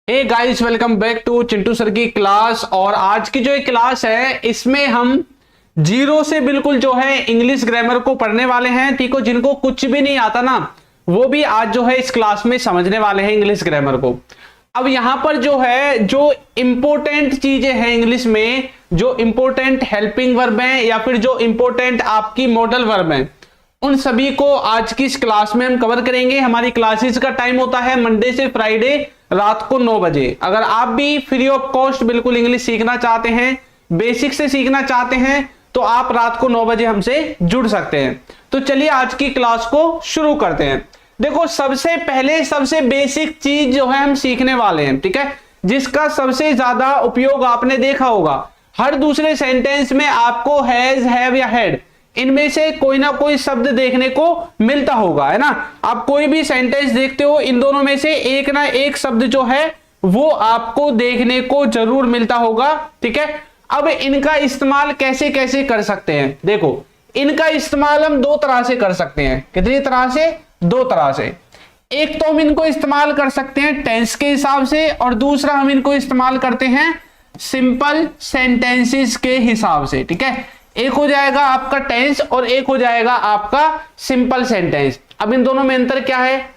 Hey guys, welcome back to Chintu sir की class. और आज की जो ये क्लास है इसमें हम जीरो से बिल्कुल जो है इंग्लिश ग्रामर को पढ़ने वाले हैं। ठीक हो, जिनको कुछ भी नहीं आता ना वो भी आज जो है इस क्लास में समझने वाले हैं इंग्लिश ग्रामर को। अब यहां पर जो है जो इंपॉर्टेंट चीजें हैं इंग्लिश में, जो इंपॉर्टेंट हेल्पिंग वर्ब हैं या फिर जो इंपॉर्टेंट आपकी मॉडल वर्ब हैं, उन सभी को आज की इस क्लास में हम कवर करेंगे। हमारी क्लासेस का टाइम होता है मंडे से फ्राइडे रात को 9 बजे। अगर आप भी फ्री ऑफ कॉस्ट बिल्कुल इंग्लिश सीखना चाहते हैं, बेसिक से सीखना चाहते हैं, तो आप रात को 9 बजे हमसे जुड़ सकते हैं। तो चलिए आज की क्लास को शुरू करते हैं। देखो, सबसे पहले सबसे बेसिक चीज जो है हम सीखने वाले हैं, ठीक है, जिसका सबसे ज्यादा उपयोग आपने देखा होगा। हर दूसरे सेंटेंस में आपको हैज, हैव या हैड, इनमें से कोई ना कोई शब्द देखने को मिलता होगा, है ना। आप कोई भी सेंटेंस देखते हो, इन दोनों में से एक ना एक शब्द जो है वो आपको देखने को जरूर मिलता होगा, ठीक है। अब इनका इस्तेमाल कैसे कैसे कर सकते हैं, देखो इनका इस्तेमाल हम दो तरह से कर सकते हैं। कितनी तरह से? दो तरह से। एक तो हम इनको इस्तेमाल कर सकते हैं टेंस के हिसाब से, और दूसरा हम इनको इस्तेमाल करते हैं सिंपल सेंटेंसेस के हिसाब से, ठीक है। एक हो जाएगा आपका टेंस और एक हो जाएगा आपका सिंपल सेंटेंस। अब इन दोनों में अंतर क्या है?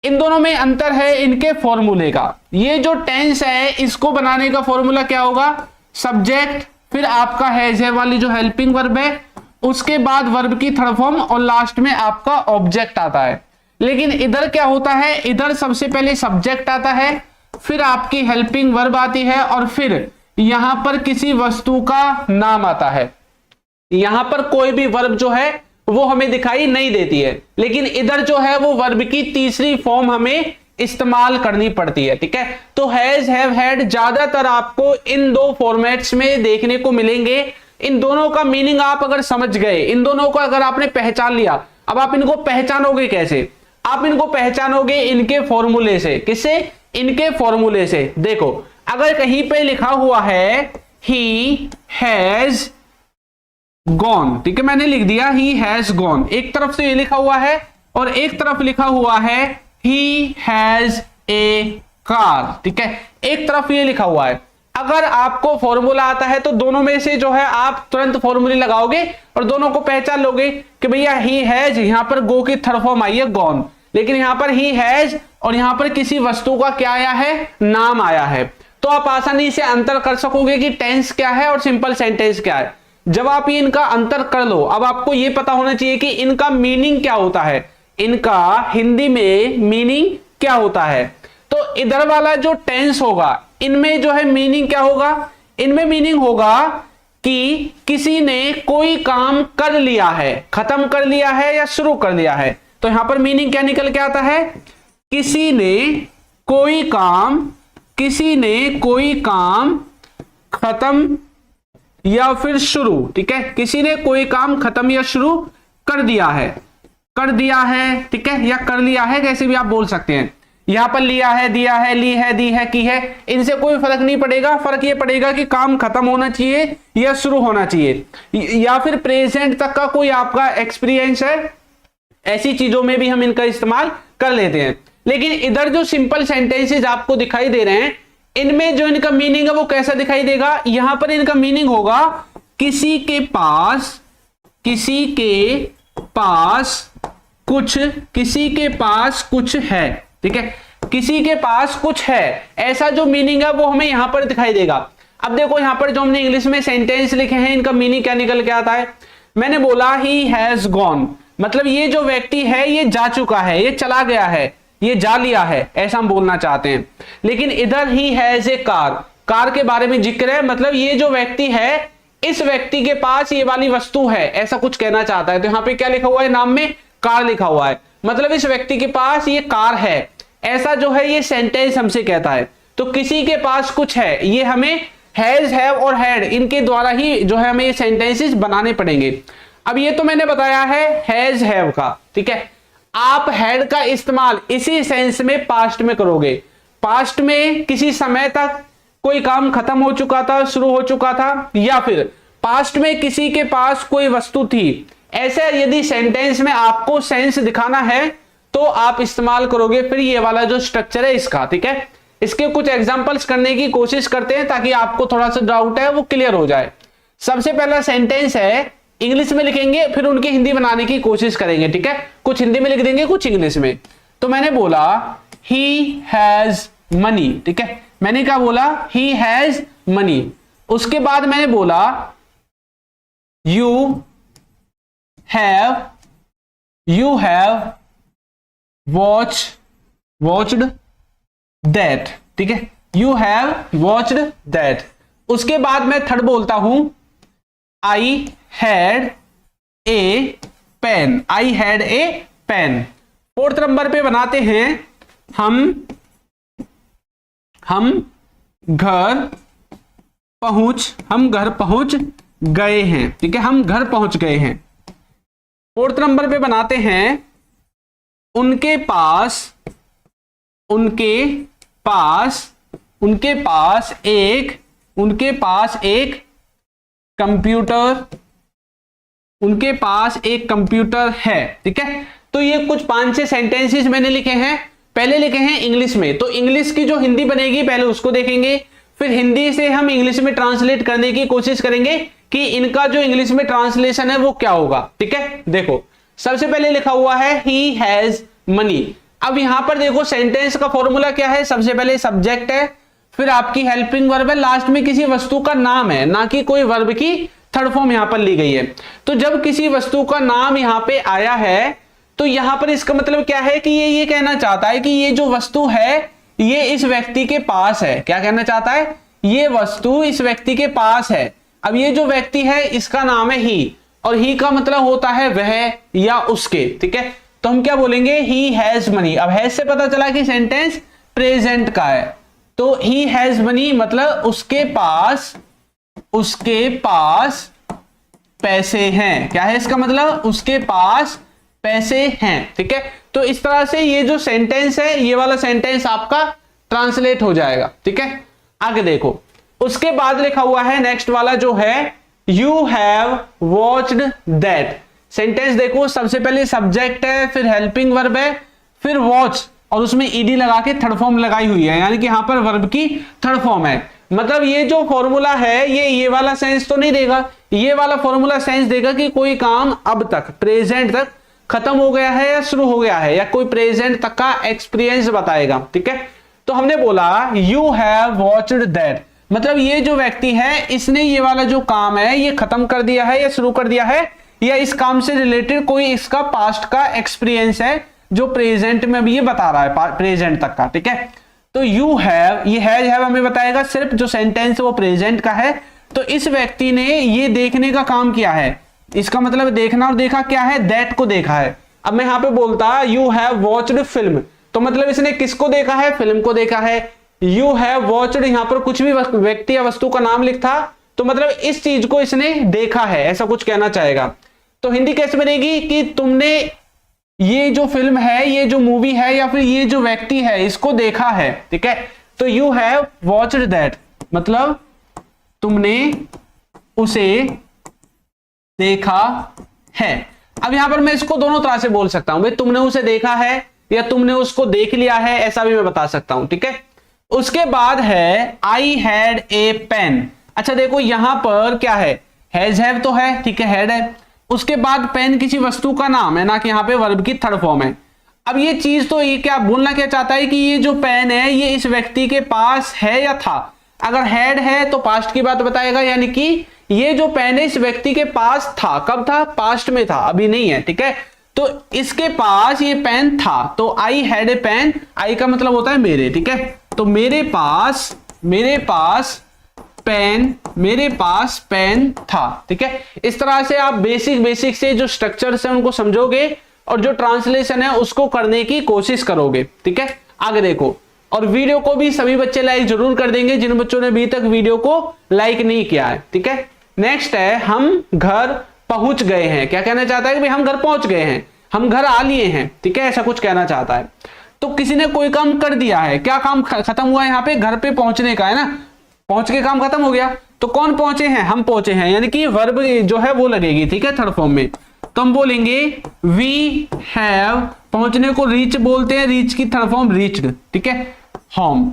इन दोनों में अंतर है इनके फॉर्मूले का। ये जो टेंस है इसको बनाने का फॉर्मूला क्या होगा? सब्जेक्ट, फिर आपका हैज है वाली जो हेल्पिंग वर्ब है, उसके बाद वर्ब की थर्ड फॉर्म और लास्ट में आपका ऑब्जेक्ट आता है। लेकिन इधर क्या होता है? इधर सबसे पहले सब्जेक्ट आता है, फिर आपकी हेल्पिंग वर्ब आती है और फिर यहां पर किसी वस्तु का नाम आता है। यहां पर कोई भी वर्ब जो है वो हमें दिखाई नहीं देती है, लेकिन इधर जो है वो वर्ब की तीसरी फॉर्म हमें इस्तेमाल करनी पड़ती है, ठीक है। तो हैज, हैव, हैड ज्यादातर आपको इन दो फॉर्मेट्स में देखने को मिलेंगे। इन दोनों का मीनिंग आप अगर समझ गए, इन दोनों को अगर आपने पहचान लिया, अब आप इनको पहचानोगे कैसे? आप इनको पहचानोगे इनके फॉर्मूले से। किससे? इनके फॉर्मूले से। देखो, अगर कहीं पे लिखा हुआ है ही हैज गॉन, ठीक है, मैंने लिख दिया ही हैज गॉन, एक तरफ से ये लिखा हुआ है और एक तरफ लिखा हुआ है ही हैज ए कार, ठीक है, एक तरफ ये लिखा हुआ है। अगर आपको फॉर्मूला आता है तो दोनों में से जो है आप तुरंत फॉर्मूले लगाओगे और दोनों को पहचान लोगे कि भैया ही हैज, यहां पर गो की थर्ड फॉर्म आई है गॉन, लेकिन यहां पर ही हैज और यहां पर किसी वस्तु का क्या आया है? नाम आया है। तो आप आसानी से अंतर कर सकोगे कि टेंस क्या है और सिंपल सेंटेंस क्या है। जब आप ये इनका अंतर कर लो, अब आपको ये पता होना चाहिए कि इनका मीनिंग क्या होता है, इनका हिंदी में मीनिंग क्या होता है। तो इधर वाला जो टेंस होगा इनमें जो है मीनिंग क्या होगा? इनमें मीनिंग होगा कि किसी ने कोई काम कर लिया है, खत्म कर लिया है या शुरू कर लिया है। तो यहां पर मीनिंग क्या निकल के आता है? किसी ने कोई काम खत्म या फिर शुरू, ठीक है, किसी ने कोई काम खत्म या शुरू कर दिया है, ठीक है, या कर लिया है, कैसे भी आप बोल सकते हैं। यहां पर लिया है, दिया है, ली है, दी है, की है, इनसे कोई फर्क नहीं पड़ेगा। फर्क ये पड़ेगा कि काम खत्म होना चाहिए या शुरू होना चाहिए, या फिर प्रेजेंट तक का कोई आपका एक्सपीरियंस है। ऐसी चीजों में भी हम इनका इस्तेमाल कर लेते हैं। लेकिन इधर जो सिंपल सेंटेंसेस आपको दिखाई दे रहे हैं, इनमें जो इनका मीनिंग है वो कैसा दिखाई देगा? यहां पर इनका मीनिंग होगा किसी के पास कुछ है, ठीक है, किसी के पास कुछ है, ऐसा जो मीनिंग है वो हमें यहां पर दिखाई देगा। अब देखो यहां पर जो हमने इंग्लिश में सेंटेंस लिखे हैं इनका मीनिंग क्या निकल के आता है? मैंने बोला ही हैज गॉन, मतलब ये जो व्यक्ति है ये जा चुका है, ये चला गया है, ये जा लिया है, ऐसा हम बोलना चाहते हैं। लेकिन इधर ही हैज ए कार के बारे में जिक्र है, मतलब ये जो व्यक्ति है इस व्यक्ति के पास ये वाली वस्तु है, ऐसा कुछ कहना चाहता है। तो यहां पे क्या लिखा हुआ है? नाम में कार लिखा हुआ है, मतलब इस व्यक्ति के पास ये कार है, ऐसा जो है ये सेंटेंस हमसे कहता है। तो किसी के पास कुछ है, ये हमें हैज, हैव और हैड इनके द्वारा ही जो है हमें ये सेंटेंसेस बनाने पड़ेंगे। अब ये तो मैंने बताया है हैज, हैव का, ठीक है। आप हैड का इस्तेमाल इसी सेंस में पास्ट में करोगे। पास्ट में किसी समय तक कोई काम खत्म हो चुका था, शुरू हो चुका था, या फिर पास्ट में किसी के पास कोई वस्तु थी। ऐसे यदि सेंटेंस में आपको सेंस दिखाना है तो आप इस्तेमाल करोगे फिर ये वाला जो स्ट्रक्चर है इसका, ठीक है। इसके कुछ एग्जांपल्स करने की कोशिश करते हैं ताकि आपको थोड़ा सा डाउट है वो क्लियर हो जाए। सबसे पहला सेंटेंस है, इंग्लिश में लिखेंगे फिर उनकी हिंदी बनाने की कोशिश करेंगे, ठीक है। कुछ हिंदी में लिख देंगे कुछ इंग्लिश में। तो मैंने बोला ही हैज मनी, ठीक है। मैंने क्या बोला, ही हैज मनी। उसके बाद मैंने बोला यू हैव वॉच्ड दैट, ठीक है। You have watched that. उसके बाद मैं थर्ड बोलता हूं I had a pen, I had a pen. Fourth number पे बनाते हैं हम घर पहुंच गए हैं, ठीक है। हम घर पहुंच गए हैं। फोर्थ नंबर पे बनाते हैं उनके पास एक कंप्यूटर है, ठीक है। तो ये कुछ 5-6 सेंटेंसेस मैंने लिखे हैं। पहले लिखे हैं इंग्लिश में, तो इंग्लिश की जो हिंदी बनेगी पहले उसको देखेंगे, फिर हिंदी से हम इंग्लिश में ट्रांसलेट करने की कोशिश करेंगे कि इनका जो इंग्लिश में ट्रांसलेशन है वो क्या होगा, ठीक है। देखो सबसे पहले लिखा हुआ है ही हैज मनी। अब यहां पर देखो सेंटेंस का फॉर्मूला क्या है, सबसे पहले सब्जेक्ट है, फिर आपकी हेल्पिंग वर्ब है, लास्ट में किसी वस्तु का नाम है, ना कि कोई वर्ब की थर्ड फॉर्म यहां पर ली गई है। तो जब किसी वस्तु का नाम यहां पे आया है तो यहां पर इसका मतलब क्या है कि ये कहना चाहता है कि ये जो वस्तु है ये इस व्यक्ति के पास है। क्या कहना चाहता है, ये वस्तु इस व्यक्ति के पास है। अब ये जो व्यक्ति है इसका नाम है ही, और ही का मतलब होता है वह या उसके, ठीक है। तो हम क्या बोलेंगे, ही हैज मनी। अब हैज से पता चला कि सेंटेंस प्रेजेंट का है, तो ही हैज मनी मतलब उसके पास पैसे हैं। क्या है इसका मतलब, उसके पास पैसे हैं, ठीक है। तो इस तरह से ये जो सेंटेंस है ये वाला सेंटेंस आपका ट्रांसलेट हो जाएगा, ठीक है। आगे देखो उसके बाद लिखा हुआ है नेक्स्ट वाला जो है you have watched that. Sentence देखो सबसे पहले सब्जेक्ट है, फिर हेल्पिंग वर्ब है, फिर वॉच, और उसमें ईडी लगा के थर्ड फॉर्म लगाई हुई है, यानी कि यहां पर वर्ब की थर्ड फॉर्म है। मतलब ये जो फॉर्मूला है ये वाला सेंस तो नहीं देगा, ये वाला फॉर्मूला सेंस देगा कि कोई काम अब तक प्रेजेंट तक खत्म हो गया है या शुरू हो गया है, या कोई प्रेजेंट तक का एक्सपीरियंस बताएगा, ठीक है। तो हमने बोला यू हैव वॉच्ड दैट, मतलब ये जो व्यक्ति है इसने ये वाला जो काम है ये खत्म कर दिया है या शुरू कर दिया है, या इस काम से रिलेटेड कोई इसका पास्ट का एक्सपीरियंस है जो प्रेजेंट में भी ये बता रहा है, प्रेजेंट तक का, ठीक है। तो यू हैव, ये हैव हमें बताएगा सिर्फ जो सेंटेंस है वो प्रेजेंट का है। तो इस व्यक्ति ने ये देखने का काम किया है, इसका मतलब देखना, और देखा क्या है, दैट को देखा है। अब मैं यहां पे बोलता यू हैव वॉच्ड फिल्म, तो मतलब इसने किसको देखा है, फिल्म को देखा है। यू हैव वॉच्ड, यहां पर कुछ भी व्यक्ति या वस्तु का नाम लिखता तो मतलब इस चीज को इसने देखा है, ऐसा कुछ कहना चाहेगा। तो हिंदी कैसे बनेगी कि तुमने ये जो फिल्म है, ये जो मूवी है, या फिर ये जो व्यक्ति है इसको देखा है, ठीक है। तो यू हैव वॉच्ड दैट मतलब तुमने उसे देखा है। अब यहां पर मैं इसको दोनों तरह से बोल सकता हूं, भाई तुमने उसे देखा है या तुमने उसको देख लिया है, ऐसा भी मैं बता सकता हूं, ठीक है। उसके बाद है आई हैड ए पेन। अच्छा देखो यहां पर क्या है, हैज हैव तो है, ठीक है, हैड है। उसके बाद पेन किसी वस्तु का नाम है, ना कि यहां पे वर्ब की थर्ड फॉर्म है। अब ये चीज तो ये क्या बोलना क्या चाहता है कि ये जो पेन है ये इस व्यक्ति के पास है या था। अगर हैड है तो पास्ट की बात बताएगा, यानी कि ये जो पेन है इस व्यक्ति के पास था। कब था, पास्ट में था, अभी नहीं है, ठीक है। तो इसके पास ये पेन था, तो आई हैड ए पेन, आई का मतलब होता है मेरे, ठीक है। तो मेरे पास पेन था, ठीक है। इस तरह से आप बेसिक से जो स्ट्रक्चर्स है उनको समझोगे और जो ट्रांसलेशन है उसको करने की कोशिश करोगे, ठीक है। आगे देखो, और वीडियो को भी सभी बच्चे लाइक जरूर कर देंगे जिन बच्चों ने अभी तक वीडियो को लाइक नहीं किया है, ठीक है। नेक्स्ट है हम घर पहुंच गए हैं। क्या कहना चाहता है कि भाई हम घर पहुंच गए हैं, हम घर आ लिए हैं, ठीक है, ऐसा कुछ कहना चाहता है। तो किसी ने कोई काम कर दिया है, क्या काम खत्म हुआ है, यहाँ पे घर पे पहुंचने का है ना, पहुंच के काम खत्म हो गया। तो कौन पहुंचे हैं, हम पहुंचे हैं, यानी कि वर्ब जो है वो लगेगी, ठीक है, थर्ड फॉर्म में। तो हम बोलेंगे वी हैव, पहुंचने को रीच बोलते हैं, रीच की थर्ड फॉर्म रीच्ड, ठीक है, home.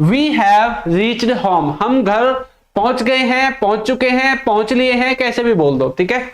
We have reached home, हम घर पहुंच गए हैं, पहुंच चुके हैं, पहुंच लिए हैं, कैसे भी बोल दो, ठीक है।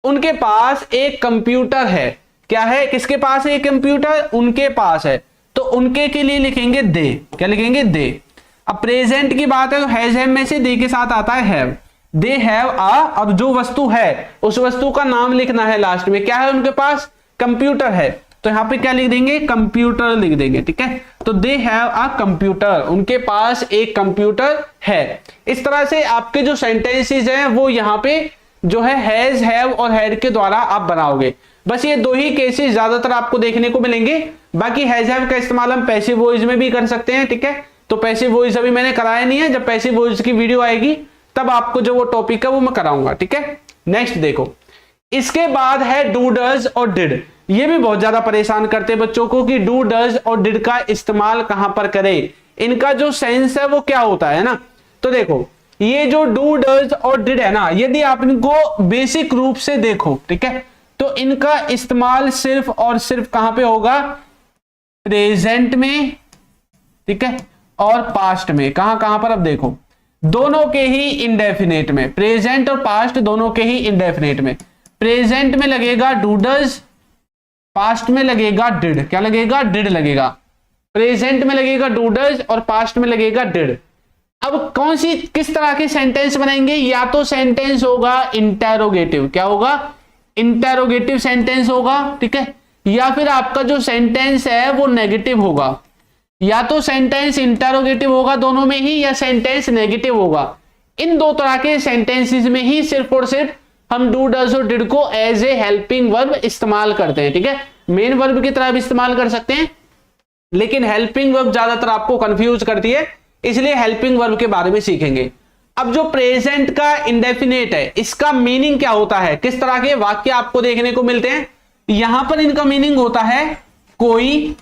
उनके पास एक कंप्यूटर है, क्या है, किसके पास है कंप्यूटर, उनके पास है, तो उनके के लिए लिखेंगे दे, क्या लिखेंगे दे। अब प्रेजेंट की बात है तो हैज हैव में से दे के साथ आता है हैव, दे हैव और जो वस्तु है उस वस्तु का नाम लिखना है लास्ट में, क्या है उनके पास कंप्यूटर है, तो यहां पे क्या लिख देंगे कंप्यूटर लिख देंगे, ठीक है। तो दे हैव अ कंप्यूटर, उनके पास एक कंप्यूटर है। इस तरह से आपके जो सेंटेंसेस हैं वो यहां पे जो है हैज हैव और हैड के द्वारा आप बनाओगे। बस ये दो ही केसेस ज्यादातर आपको देखने को मिलेंगे, बाकी हैज हैव का इस्तेमाल हम पैसिव वॉइस में भी कर सकते हैं, ठीक है। तो पैसिव वॉइस अभी मैंने कराया नहीं है, जब पैसिव वॉइस की वीडियो आएगी तब आपको जो वो टॉपिक है वो मैं कराऊंगा, ठीक है। नेक्स्ट देखो, इसके बाद है डू डज और डिड। ये भी बहुत ज्यादा परेशान करते हैं बच्चों को कि डू डज और डिड का इस्तेमाल कहां पर करें, इनका जो सेंस है वो क्या होता है ना। तो देखो ये जो डू डज और डिड है ना, यदि आप इनको बेसिक रूप से देखो, ठीक है, तो इनका इस्तेमाल सिर्फ और सिर्फ कहां पे होगा, प्रेजेंट में, ठीक है, और पास्ट में। कहां कहां पर, अब देखो दोनों के ही इंडेफिनेट में, प्रेजेंट और पास्ट दोनों के ही इंडेफिनेट में। प्रेजेंट में लगेगा डू डज, पास्ट में लगेगा डिड, क्या लगेगा डिड लगेगा। प्रेजेंट में लगेगा डू डज और पास्ट में लगेगा डिड। अब कौन सी किस तरह के सेंटेंस बनेंगे, या तो सेंटेंस होगा इंटेरोगेटिव, क्या होगा इंटेरोगेटिव सेंटेंस होगा, ठीक है, या फिर आपका जो सेंटेंस है वो नेगेटिव होगा, या तो सेंटेंस इंटेरोगेटिव होगा दोनों में ही, या सेंटेंस नेगेटिव होगा। इन दो तरह के सेंटेंसेस में ही सिर्फ और सिर्फ हम डू डज और डिड को एज ए हेल्पिंग वर्ब इस्तेमाल करते हैं, ठीक है। मेन वर्ब की तरह भी इस्तेमाल कर सकते हैं, लेकिन हेल्पिंग वर्ब ज्यादातर आपको कंफ्यूज करती है, इसलिए हेल्पिंग वर्ब के बारे में सीखेंगे। अब जो प्रेजेंट का इंडेफिनेट है, इसका मीनिंग क्या होता है, किस तरह के वाक्य आपको देखने को मिलते हैं। यहां पर इनका मीनिंग होता है कोई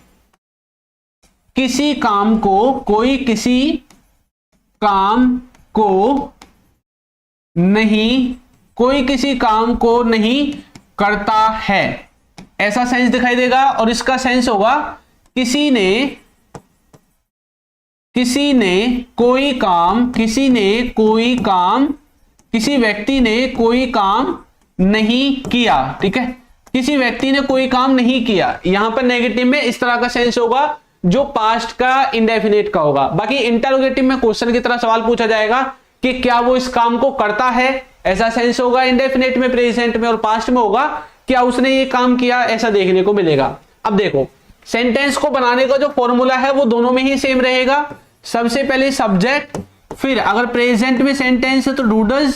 किसी काम को, कोई किसी काम को नहीं, कोई किसी काम को नहीं करता है, ऐसा सेंस दिखाई देगा। और इसका सेंस होगा किसी ने कोई काम, किसी ने कोई काम, किसी व्यक्ति ने कोई काम नहीं किया, ठीक है, किसी व्यक्ति ने कोई काम नहीं किया। यहां पर नेगेटिव में इस तरह का सेंस होगा जो पास्ट का इंडेफिनेट का होगा। बाकी इंटरोगेटिव में क्वेश्चन की तरह सवाल पूछा जाएगा कि क्या वो इस काम को करता है, ऐसा सेंस होगा इंडेफिनेट में, प्रेजेंट में, और पास्ट में होगा क्या उसने ये काम किया, ऐसा देखने को मिलेगा। अब देखो सेंटेंस को बनाने का जो फॉर्मूला है वो दोनों में ही सेम रहेगा। सबसे पहले सब्जेक्ट, फिर अगर प्रेजेंट में सेंटेंस है तो डू डज,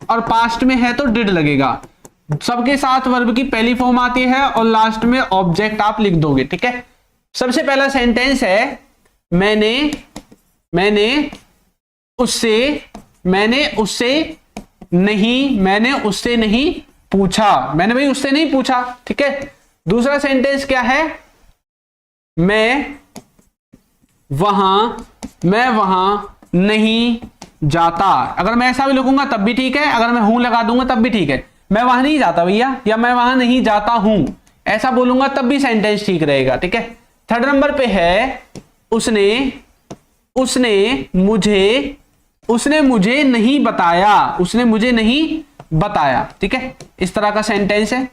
और पास्ट में है तो डिड लगेगा। सबके साथ वर्ब की पहली फॉर्म आती है और लास्ट में ऑब्जेक्ट आप लिख दोगे, ठीक है। सबसे पहला सेंटेंस है मैंने उससे नहीं पूछा, मैंने भाई उससे नहीं पूछा, ठीक है। दूसरा सेंटेंस क्या है, मैं वहां नहीं जाता। अगर मैं ऐसा भी लिखूंगा तब भी ठीक है, अगर मैं हूं लगा दूंगा तब भी ठीक है। मैं वहां नहीं जाता भैया, या मैं वहां नहीं जाता हूं, ऐसा बोलूंगा तब भी सेंटेंस ठीक रहेगा, ठीक है। थर्ड नंबर पे है उसने मुझे नहीं बताया, ठीक है, इस तरह का सेंटेंस है।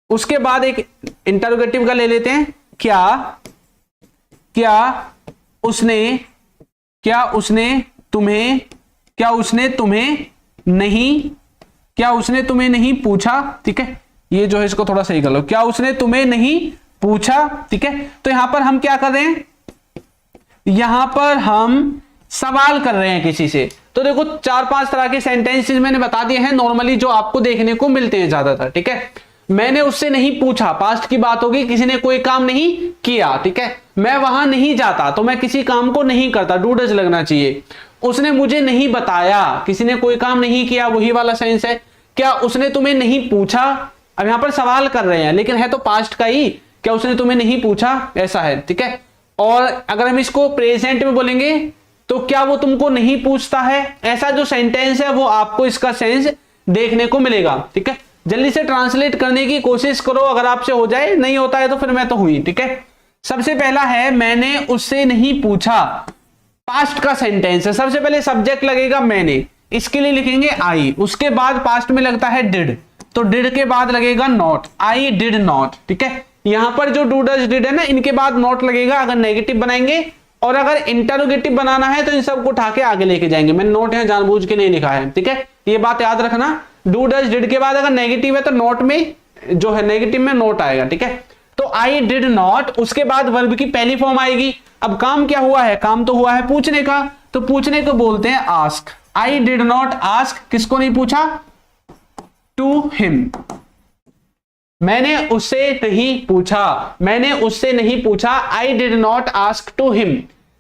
उसके बाद एक इंटरोगेटिव का ले लेते हैं, क्या उसने तुम्हें नहीं पूछा, ठीक है। ये जो है इसको थोड़ा सही कर लो, क्या उसने तुम्हें नहीं पूछा, ठीक है। तो यहां पर हम क्या कर रहे हैं, यहां पर हम सवाल कर रहे हैं किसी से। तो देखो 4-5 तरह के सेंटेंसेस मैंने बता दिए हैं नॉर्मली जो आपको देखने को मिलते हैं ज्यादातर, ठीक है। मैंने उससे नहीं पूछा, पास्ट की बात होगी, किसी ने कोई काम नहीं किया, ठीक है। मैं वहां नहीं जाता, तो मैं किसी काम को नहीं करता, डू डज लगना चाहिए। उसने मुझे नहीं बताया, किसी ने कोई काम नहीं किया, वही वाला सेंस है। क्या उसने तुम्हें नहीं पूछा, अब यहां पर सवाल कर रहे हैं लेकिन है तो पास्ट का ही, क्या उसने तुम्हें नहीं पूछा, ऐसा है, ठीक है। और अगर हम इसको प्रेजेंट में बोलेंगे तो क्या वो तुमको नहीं पूछता है, ऐसा जो सेंटेंस है वो आपको इसका सेंस देखने को मिलेगा, ठीक है। जल्दी से ट्रांसलेट करने की कोशिश करो, अगर आपसे हो जाए, नहीं होता है तो फिर मैं तो हुई, ठीक है। सबसे पहला है मैंने उससे नहीं पूछा, पास्ट का सेंटेंस है, सबसे पहले सब्जेक्ट लगेगा मैंने, इसके लिए लिखेंगे आई, उसके बाद पास्ट में लगता है डिड, तो डिड के बाद लगेगा नॉट, आई डिड नॉट। ठीक है, यहां पर जो डू डज डिड है ना, इनके बाद नॉट लगेगा अगर नेगेटिव बनाएंगे, और अगर इंटरोगेटिव बनाना है तो इन सबको उठा के आगे लेके जाएंगे। मैंने नोट है जानबूझ के नहीं लिखा है। ठीक है, ये बात याद रखना, डू डज डिड के बाद अगर नेगेटिव है तो नोट में जो है नेगेटिव में नोट आएगा। ठीक है, तो आई डिड नॉट, उसके बाद वर्ब की पहली फॉर्म आएगी। अब काम क्या हुआ है, काम तो हुआ है पूछने का, तो पूछने को बोलते हैं ask. I did not ask, किसको नहीं पूछा, टू हिम, मैंने उससे नहीं पूछा, मैंने उससे नहीं पूछा, I did not ask to him.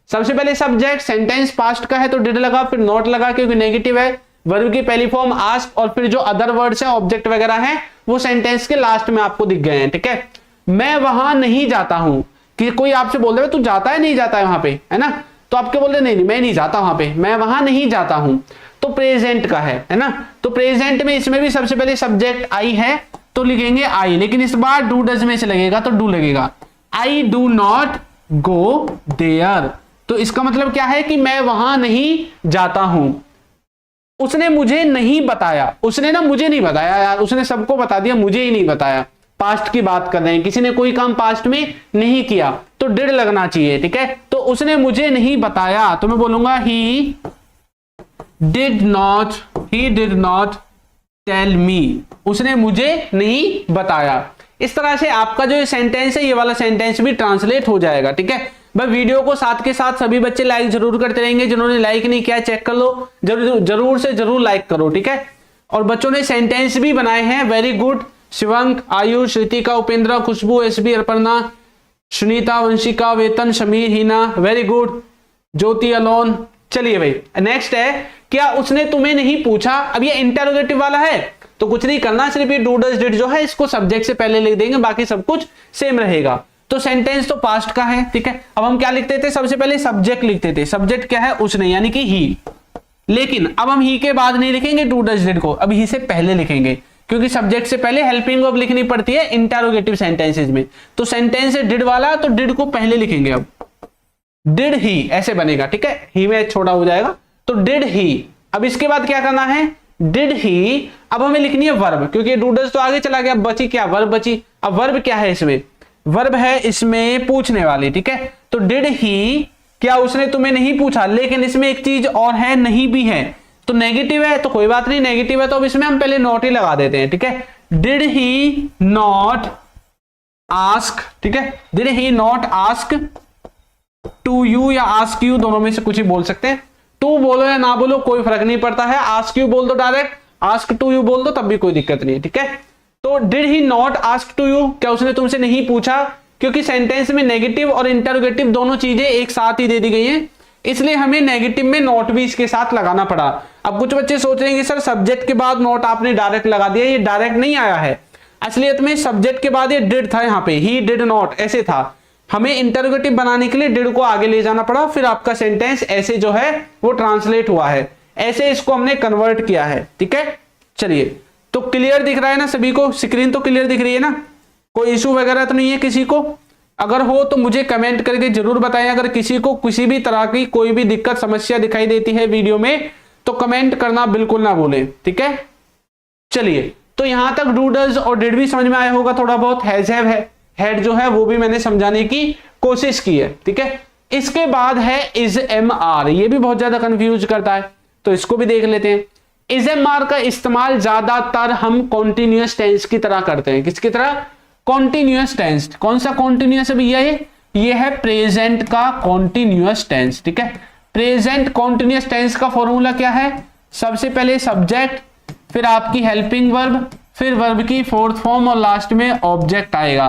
सबसे पहले सब्जेक्ट, सेंटेंस पास्ट का है तो डिड लगा, फिर नॉट लगा क्योंकि नेगेटिव है, वर्ब की पहली फॉर्म आस्क, और फिर जो अदर वर्ड्स है ऑब्जेक्ट वगैरह है वो सेंटेंस के लास्ट में आपको दिख गए हैं। ठीक है, मैं वहां नहीं जाता हूं, कि कोई आपसे बोल रहा है तू जाता है नहीं जाता है वहां पे, है ना, तो आपके बोल रहे नहीं मैं नहीं जाता वहां पे, मैं वहां नहीं जाता हूं, तो प्रेजेंट का है ना, तो प्रेजेंट में इसमें भी सबसे पहले सब्जेक्ट आई है तो लिखेंगे आई, लेकिन इस बार डू डज में से लगेगा तो डू लगेगा। I do not go there, तो इसका मतलब क्या है कि मैं वहां नहीं जाता हूं। उसने मुझे नहीं बताया, उसने ना मुझे नहीं बताया यार, उसने सबको बता दिया, मुझे ही नहीं बताया। पास्ट की बात कर रहे हैं, किसी ने कोई काम पास्ट में नहीं किया तो डिड लगना चाहिए। ठीक है, तो उसने मुझे नहीं बताया तो मैं बोलूंगा he did not tell me, उसने मुझे नहीं बताया। इस तरह से आपका जो सेंटेंस है ये वाला सेंटेंस भी ट्रांसलेट हो जाएगा। ठीक है, भाई वीडियो को साथ के साथ सभी बच्चे लाइक जरूर करते रहेंगे, जिन्होंने लाइक नहीं किया चेक कर लो, जरूर से जरूर लाइक करो। ठीक है, और बच्चों ने सेंटेंस भी बनाए हैं, वेरी गुड। शिवंक, आयुष, रितिका, उपेंद्र, खुशबू, एसबी, अर्पणा, सुनीता, वंशिका, वेतन, समीर, हिना, वेरी गुड। ज्योति, अलोन। चलिए भाई नेक्स्ट है, क्या उसने तुम्हें नहीं पूछा। अब ये इंटरोगेटिव वाला है तो कुछ नहीं करना, सिर्फ ये डू डज डिड जो है इसको सब्जेक्ट से पहले लिख देंगे, बाकी सब कुछ सेम रहेगा। तो सेंटेंस तो पास्ट का है। ठीक है, अब हम क्या लिखते थे, सबसे पहले सब्जेक्ट लिखते थे, सब्जेक्ट क्या है, उसने यानी कि ही, लेकिन अब हम ही के बाद नहीं लिखेंगे डू डज डिड को, अब ही से पहले लिखेंगे, क्योंकि सब्जेक्ट से पहले हेल्पिंग वर्ब लिखनी पड़ती है इंटरोगेटिव सेंटेंसेज में। तो सेंटेंस है डिड वाला, तो डिड को पहले लिखेंगे, अब डिड ही ऐसे बनेगा। ठीक है, ही में छोटा हो जाएगा, तो डिड ही। अब इसके बाद क्या करना है, डिड ही, अब हमें लिखनी है वर्ब, क्योंकि डू डज तो आगे चला गया, बची क्या, वर्ब बची। अब वर्ब क्या है इसमें, वर्ब है इसमें पूछने वाली। ठीक है, तो डिड ही, क्या उसने तुम्हें नहीं पूछा, लेकिन इसमें एक चीज और है, नहीं भी है, तो नेगेटिव है तो कोई बात नहीं, नेगेटिव है तो अब इसमें हम पहले नॉट ही लगा देते हैं। ठीक है, डिड ही नॉट आस्क। ठीक है, did he not ask to you या आस्क यू, दोनों में से कुछ ही बोल सकते हैं, टू बोलो या ना बोलो कोई फर्क नहीं पड़ता है, आस्क यू बोल दो डायरेक्ट, आस्क टू यू बोल दो तब भी कोई दिक्कत नहीं है। ठीक है, तो did he not ask to you, क्या उसने तुमसे नहीं पूछा, क्योंकि सेंटेंस में नेगेटिव और इंटरोगेटिव दोनों चीजें एक साथ ही दे दी गई हैं, इसलिए हमें नेगेटिव में नॉट भी इसके साथ लगाना पड़ा। अब कुछ बच्चे सोच रहे हैं सर सब्जेक्ट के बाद नॉट आपने डायरेक्ट लगा दिया, ये डायरेक्ट नहीं आया है, असलियत में सब्जेक्ट के बाद ये डिड था, यहाँ पे ही डिड नॉट ऐसे था, हमें इंटरोगेटिव बनाने के लिए डिड को आगे ले जाना पड़ा, फिर आपका सेंटेंस ऐसे जो है वो ट्रांसलेट हुआ है, ऐसे इसको हमने कन्वर्ट किया है। ठीक है, चलिए तो क्लियर दिख रहा है ना सभी को, स्क्रीन तो क्लियर दिख रही है ना, कोई इशू वगैरह तो नहीं है किसी को, अगर हो तो मुझे कमेंट करके जरूर बताएं। अगर किसी को किसी भी तरह की कोई भी दिक्कत समस्या दिखाई देती है वीडियो में तो कमेंट करना बिल्कुल ना भूलें। ठीक है, चलिए तो यहां तक डू डज और डिड भी समझ में आया होगा थोड़ा बहुत, हैज हैव है, हेड जो है वो भी मैंने समझाने की कोशिश की है। ठीक है, इसके बाद है इज एम आर, ये भी बहुत ज्यादा कंफ्यूज करता है तो इसको भी देख लेते हैं। इज एम आर का इस्तेमाल ज्यादातर हम कॉन्टिन्यूअस टेंस की तरह करते हैं, किसकी तरह, कॉन्टिन्यूअस टेंस। कौन सा कॉन्टिन्यूअस है भैया, ये है प्रेजेंट का कॉन्टिन्यूअस टेंस। ठीक है, प्रेजेंट कॉन्टिन्यूअस टेंस का फॉर्मूला क्या है, सबसे पहले सब्जेक्ट, फिर आपकी हेल्पिंग वर्ब, फिर वर्ब की फोर्थ फॉर्म और लास्ट में ऑब्जेक्ट आएगा।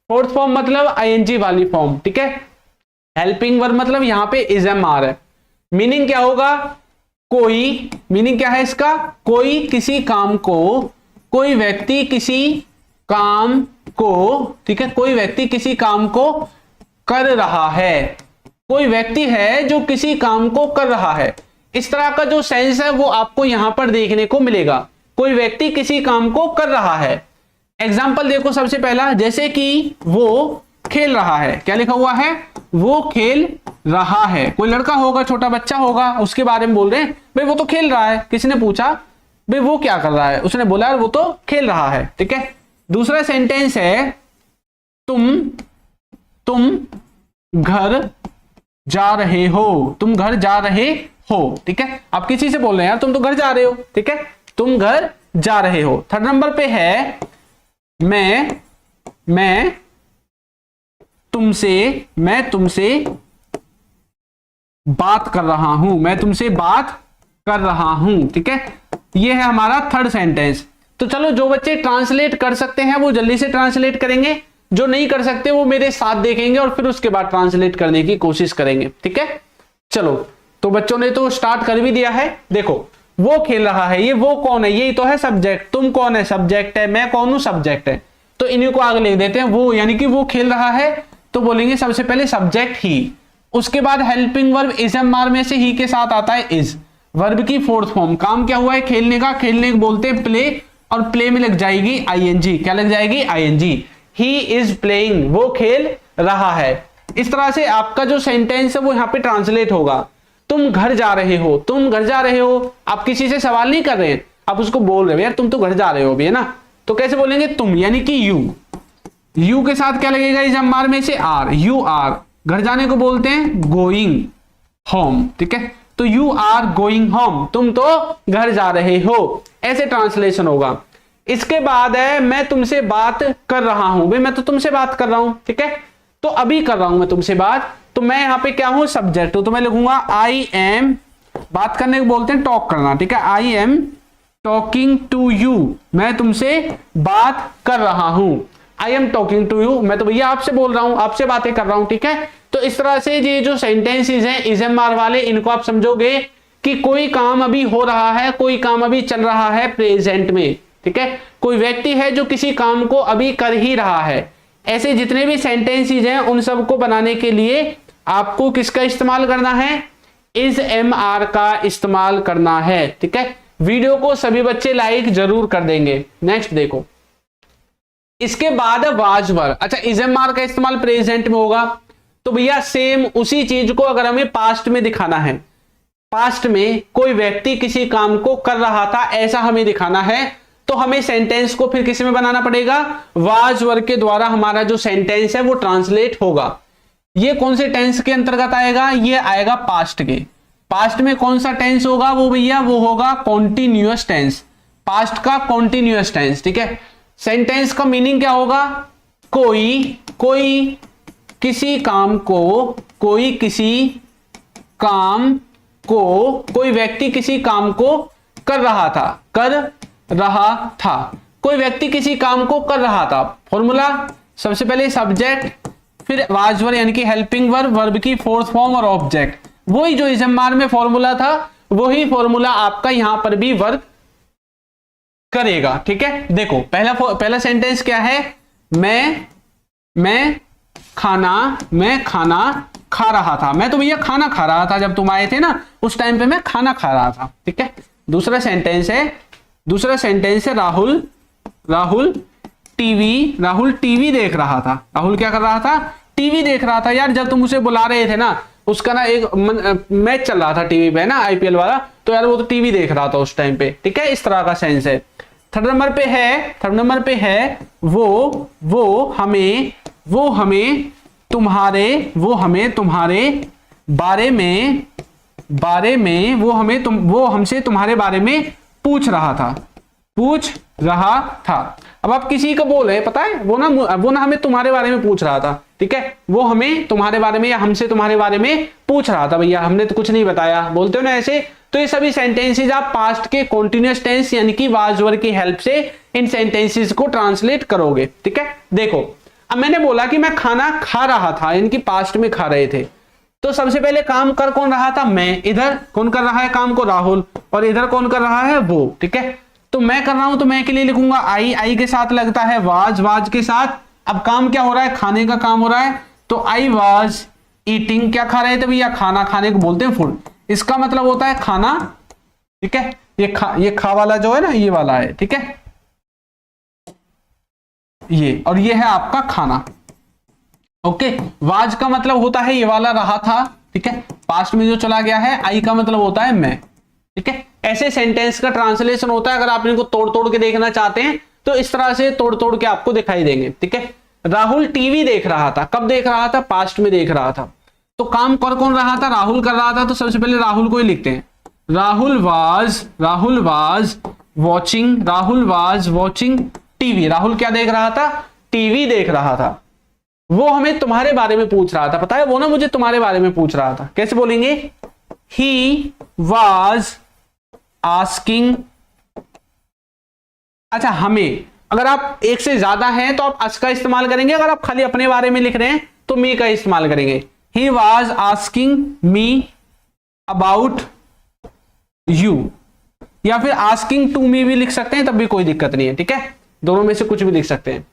फोर्थ फॉर्म मतलब आईएनजी वाली फॉर्म। ठीक है, हेल्पिंग वर्ब मतलब यहां पे इज एम आर है, मीनिंग क्या होगा, कोई, मीनिंग क्या है इसका, कोई किसी काम को, कोई व्यक्ति किसी काम को, ठीक है, कोई व्यक्ति किसी काम को कर रहा है, कोई व्यक्ति है जो किसी काम को कर रहा है, इस तरह का जो सेंस है वो आपको यहां पर देखने को मिलेगा, कोई व्यक्ति किसी काम को कर रहा है। एग्जाम्पल देखो सबसे पहला, जैसे कि वो खेल रहा है। क्या लिखा हुआ है? वो खेल रहा है। कोई लड़का होगा, छोटा बच्चा होगा, उसके बारे में बोल रहे हैं भाई वो तो खेल रहा है। किसी ने पूछा भाई वो क्या कर रहा है, उसने बोला यार वो तो खेल रहा है। ठीक है। दूसरा सेंटेंस है तुम घर जा रहे हो। तुम घर जा रहे हो। ठीक है। आप किसी से बोल रहे हैं यार तुम तो घर जा रहे हो। ठीक है, तुम घर जा रहे हो। थर्ड नंबर पे है मैं तुमसे बात कर रहा हूं। मैं तुमसे बात कर रहा हूं। ठीक है, ये है हमारा थर्ड सेंटेंस। तो चलो जो बच्चे ट्रांसलेट कर सकते हैं वो जल्दी से ट्रांसलेट करेंगे, जो नहीं कर सकते वो मेरे साथ देखेंगे और फिर उसके बाद ट्रांसलेट करने की कोशिश करेंगे। ठीक है, चलो तो बच्चों ने तो स्टार्ट कर भी दिया है। देखो वो खेल रहा है, ये वो कौन है? यही तो है सब्जेक्ट। तुम कौन है? सब्जेक्ट है। मैं कौन हूं? सब्जेक्ट है। तो इन्हीं को आगे लिख देते हैं। वो यानी कि वो खेल रहा है, तो बोलेंगे सबसे पहले सब्जेक्ट ही। उसके बाद हेल्पिंग वर्ब इजम मार में से ही के साथ आता है इज, वर्ब की फोर्थ फॉर्म। काम क्या हुआ है? खेलने का। खेलने को बोलते हैं प्ले, और प्ले में लग जाएगी आईएनजी। क्या लग जाएगी? आईएनजी। ही इज प्लेइंग, वो खेल रहा है। इस तरह से आपका जो सेंटेंस है वो यहां पे ट्रांसलेट होगा। तुम घर जा रहे हो, तुम घर जा रहे हो। आप किसी से सवाल नहीं कर रहे हैं, आप उसको बोल रहे हो यार तुम तो घर जा रहे हो भी, है ना। तो कैसे बोलेंगे? तुम यानी कि यू। यू के साथ क्या लगेगा? इस अम्बार में से आर। You are. घर जाने को बोलते हैं गोइंग होम। ठीक है, तो यू आर गोइंग होम, तुम तो घर जा रहे हो। ऐसे ट्रांसलेशन होगा। इसके बाद है मैं तुमसे बात कर रहा हूं। भाई मैं तो तुमसे बात कर रहा हूं। ठीक है, तो अभी कर रहा हूं मैं तुमसे बात, तो मैं यहां पे क्या हूं? सब्जेक्ट हूं। तो मैं लिखूंगा आई एम, बात करने को बोलते हैं टॉक करना। ठीक है, I am talking to you, मैं तुमसे बात कर रहा हूं। I am talking to you, मैं तो भैया आपसे बोल रहा हूं, आपसे बातें कर रहा हूं। ठीक है, तो इस तरह से ये जो सेंटेंसेस हैं इजम आर वाले, इनको आप समझोगे कि कोई काम अभी हो रहा है, कोई काम अभी चल रहा है प्रेजेंट में। ठीक है, कोई व्यक्ति है जो किसी काम को अभी कर ही रहा है। ऐसे जितने भी सेंटेंसेस हैं उन सबको बनाने के लिए आपको किसका इस्तेमाल करना है? इज एम आर का इस्तेमाल करना है। ठीक है, वीडियो को सभी बच्चे लाइक जरूर कर देंगे। नेक्स्ट देखो, इसके बाद वाज वर्ब। अच्छा, इज एम आर का इस्तेमाल प्रेजेंट में होगा, तो भैया सेम उसी चीज को अगर हमें पास्ट में दिखाना है, पास्ट में कोई व्यक्ति किसी काम को कर रहा था ऐसा हमें दिखाना है, तो हमें सेंटेंस को फिर किस में बनाना पड़ेगा? वाज वर्ब के द्वारा हमारा जो सेंटेंस है वो ट्रांसलेट होगा। ये कौन से टेंस के अंतर्गत आएगा? ये आएगा पास्ट के। पास्ट में कौन सा टेंस होगा वो भैया? वो होगा कॉन्टिन्यूअस टेंस, पास्ट का कॉन्टिन्यूअस टेंस। ठीक है, सेंटेंस का मीनिंग क्या होगा? कोई किसी काम को, कोई व्यक्ति किसी काम को कर रहा था, कोई व्यक्ति किसी काम को कर रहा था। फॉर्मूला सबसे पहले सब्जेक्ट, फिर वाज वर्ब यानी कि हेल्पिंग वर्ब, वर्ब की फोर्थ फॉर्म और ऑब्जेक्ट। वही जो इजम्मार में फॉर्मूला था वही फॉर्मूला आपका यहां पर भी वर्क करेगा। ठीक है, देखो पहला सेंटेंस क्या है? मैं खाना खा रहा था। मैं तो भैया खाना खा रहा था जब तुम आए थे ना, उस टाइम पे मैं खाना खा रहा था। ठीक है, दूसरा सेंटेंस है राहुल टीवी देख रहा था। राहुल क्या कर रहा था? टीवी देख रहा था। यार जब तुम उसे बुला रहे थे ना, उसका ना एक मैच चल रहा था टीवी पे ना, आईपीएल वाला, तो यार वो तो टीवी देख रहा था उस टाइम पे। ठीक है, इस तरह का सेंस है। थर्ड नंबर पे है वो हमें तुम्हारे बारे में वो हमसे तुम्हारे बारे में पूछ रहा था। अब आप किसी को बोले, पता है वो ना हमें तुम्हारे बारे में पूछ रहा था। ठीक है, वो हमें तुम्हारे बारे में या हमसे तुम्हारे बारे में पूछ रहा था। भैया हमने तो कुछ नहीं बताया, बोलते हो ना ऐसे। तो ये सभी सेंटेंसेस आप पास्ट के कॉन्टिन्यूअस टेंस यानी कि वाज वर्ब की हेल्प से इन सेंटेंसेस को ट्रांसलेट करोगे। ठीक है, देखो अब मैंने बोला कि मैं खाना खा रहा था, यानी कि पास्ट में खा रहे थे। तो सबसे पहले काम कर कौन रहा था? मैं। इधर कौन कर रहा है काम को? राहुल। और इधर कौन कर रहा है? वो। ठीक है, तो मैं कर रहा हूं तो मैं के लिए लिखूंगा आई के साथ लगता है वाज के साथ। अब काम क्या हो रहा है? खाने का काम हो रहा है, तो आई वाज ईटिंग। क्या खा रहे थे भैया? खाना। खाने को बोलते हैं फूड, इसका मतलब होता है खाना। ठीक है, ये खा वाला जो है ना, ये वाला है। ठीक है, ये और ये है आपका खाना। ओके, वाज का मतलब होता है ये वाला रहा था, ठीक है, पास्ट में जो चला गया है। आई का मतलब होता है मैं, ठीक है। ऐसे सेंटेंस का ट्रांसलेशन होता है। अगर आप इनको तोड़ तोड़ के देखना चाहते हैं तो इस तरह से तोड़ तोड़ के आपको दिखाई देंगे, ठीक है। राहुल टीवी देख रहा था, कब देख रहा था? पास्ट में देख रहा था। तो काम कर कौन रहा था? राहुल कर रहा था, तो सबसे पहले राहुल को ही लिखते हैं। Rahul was watching TV. Rahul क्या देख रहा था? टीवी देख रहा था। वो हमें तुम्हारे बारे में पूछ रहा था, पता है, वो ना मुझे तुम्हारे बारे में पूछ रहा था। कैसे बोलेंगे? ही वाज आस्किंग। अच्छा, हमें, अगर आप एक से ज्यादा हैं तो आप अस का इस्तेमाल करेंगे। अगर आप खाली अपने बारे में लिख रहे हैं तो मी का इस्तेमाल करेंगे। ही was asking me about you, या फिर आस्किंग टू मी भी लिख सकते हैं, तब भी कोई दिक्कत नहीं है, ठीक है। दोनों में से कुछ भी लिख सकते हैं।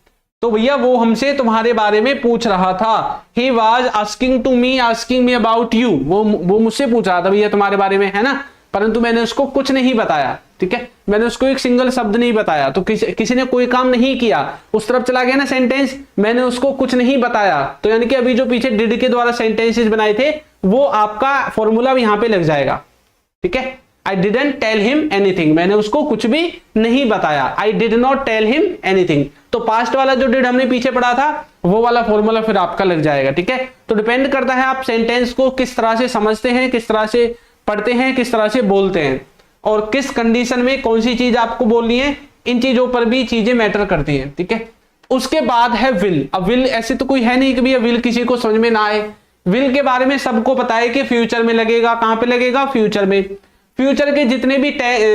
तो भैया वो हमसे तुम्हारे बारे में पूछ रहा था। He was asking to me, asking me about you. वो मुझसे पूछ रहा था भैया तुम्हारे बारे में, है ना। परंतु मैंने उसको कुछ नहीं बताया, ठीक है। मैंने उसको एक सिंगल शब्द नहीं बताया। तो किसी ने कोई काम नहीं किया, उस तरफ चला गया ना सेंटेंस, मैंने उसको कुछ नहीं बताया। तो यानी कि अभी जो पीछे डिड के द्वारा सेंटेंसेस बनाए थे वो आपका फॉर्मूला भी यहां पे लग जाएगा, ठीक है। I didn't tell him anything, मैंने उसको कुछ भी नहीं बताया। I did not tell him anything. तो पास्ट वाला जो डिड हमने पीछे पढ़ा था वो वाला फॉर्मूला फिर आपका लग जाएगा, ठीक है। तो डिपेंड करता है आप सेंटेंस को किस तरह से समझते हैं, किस तरह से पढ़ते हैं, किस तरह से बोलते हैं, और किस कंडीशन में कौन सी चीज आपको बोलनी है। इन चीजों पर भी चीजें मैटर करती हैं, ठीक है। उसके बाद है विल। अब विल ऐसे तो कोई है नहीं कि भैया विल किसी को समझ में ना आए। विल के बारे में सबको पता है कि फ्यूचर में लगेगा। कहां पे लगेगा? फ्यूचर में। फ्यूचर के जितने भी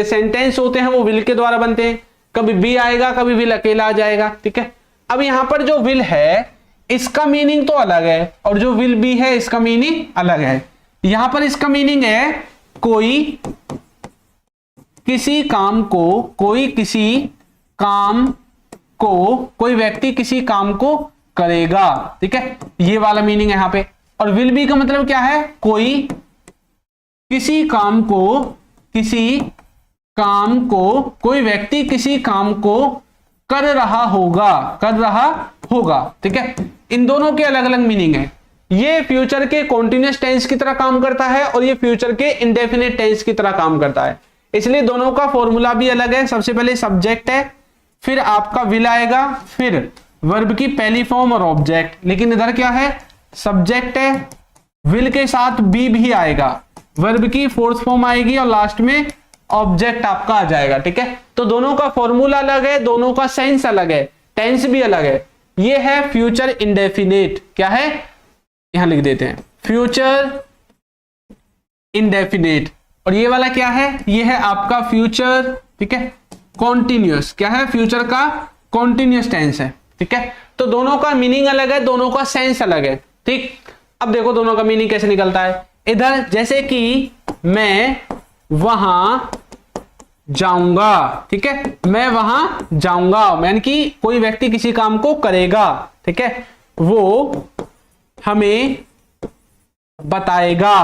सेंटेंस होते हैं वो विल के द्वारा बनते हैं। कभी बी आएगा, कभी विल अकेला आ जाएगा, ठीक है। अब यहां पर जो विल है इसका मीनिंग तो अलग है, और जो विल बी है इसका मीनिंग अलग है। यहां पर इसका मीनिंग है कोई किसी काम को, कोई व्यक्ति किसी काम को करेगा, ठीक है। ये वाला मीनिंग है यहां पे। और विल बी का मतलब क्या है? कोई किसी काम को, कोई व्यक्ति किसी काम को कर रहा होगा, ठीक है। इन दोनों के अलग अलग मीनिंग है। ये फ्यूचर के कॉन्टिन्यूअस टेंस की तरह काम करता है और ये फ्यूचर के इंडेफिनिट टेंस की तरह काम करता है, इसलिए दोनों का फॉर्मूला भी अलग है। सबसे पहले सब्जेक्ट है, फिर आपका विल आएगा, फिर वर्ब की पहली फॉर्म और ऑब्जेक्ट। लेकिन इधर क्या है? सब्जेक्ट है, विल के साथ बी भी आएगा, वर्ब की फोर्थ फॉर्म आएगी और लास्ट में ऑब्जेक्ट आपका आ जाएगा, ठीक है। तो दोनों का फॉर्मूला अलग है, दोनों का सेंस अलग है, टेंस भी अलग है। ये है फ्यूचर इंडेफिनिट। क्या है? यहां लिख देते हैं फ्यूचर इंडेफिनिट। और ये वाला क्या है? ये है आपका फ्यूचर, ठीक है, कॉन्टिन्यूअस। क्या है? फ्यूचर का कॉन्टिन्यूअस टेंस है, ठीक है। तो दोनों का मीनिंग अलग है, दोनों का सेंस अलग है, ठीक। अब देखो दोनों का मीनिंग कैसे निकलता है। इधर जैसे कि मैं वहां जाऊंगा, ठीक है, मैं वहां जाऊंगा, यानी कि कोई व्यक्ति किसी काम को करेगा, ठीक है, वो हमें बताएगा,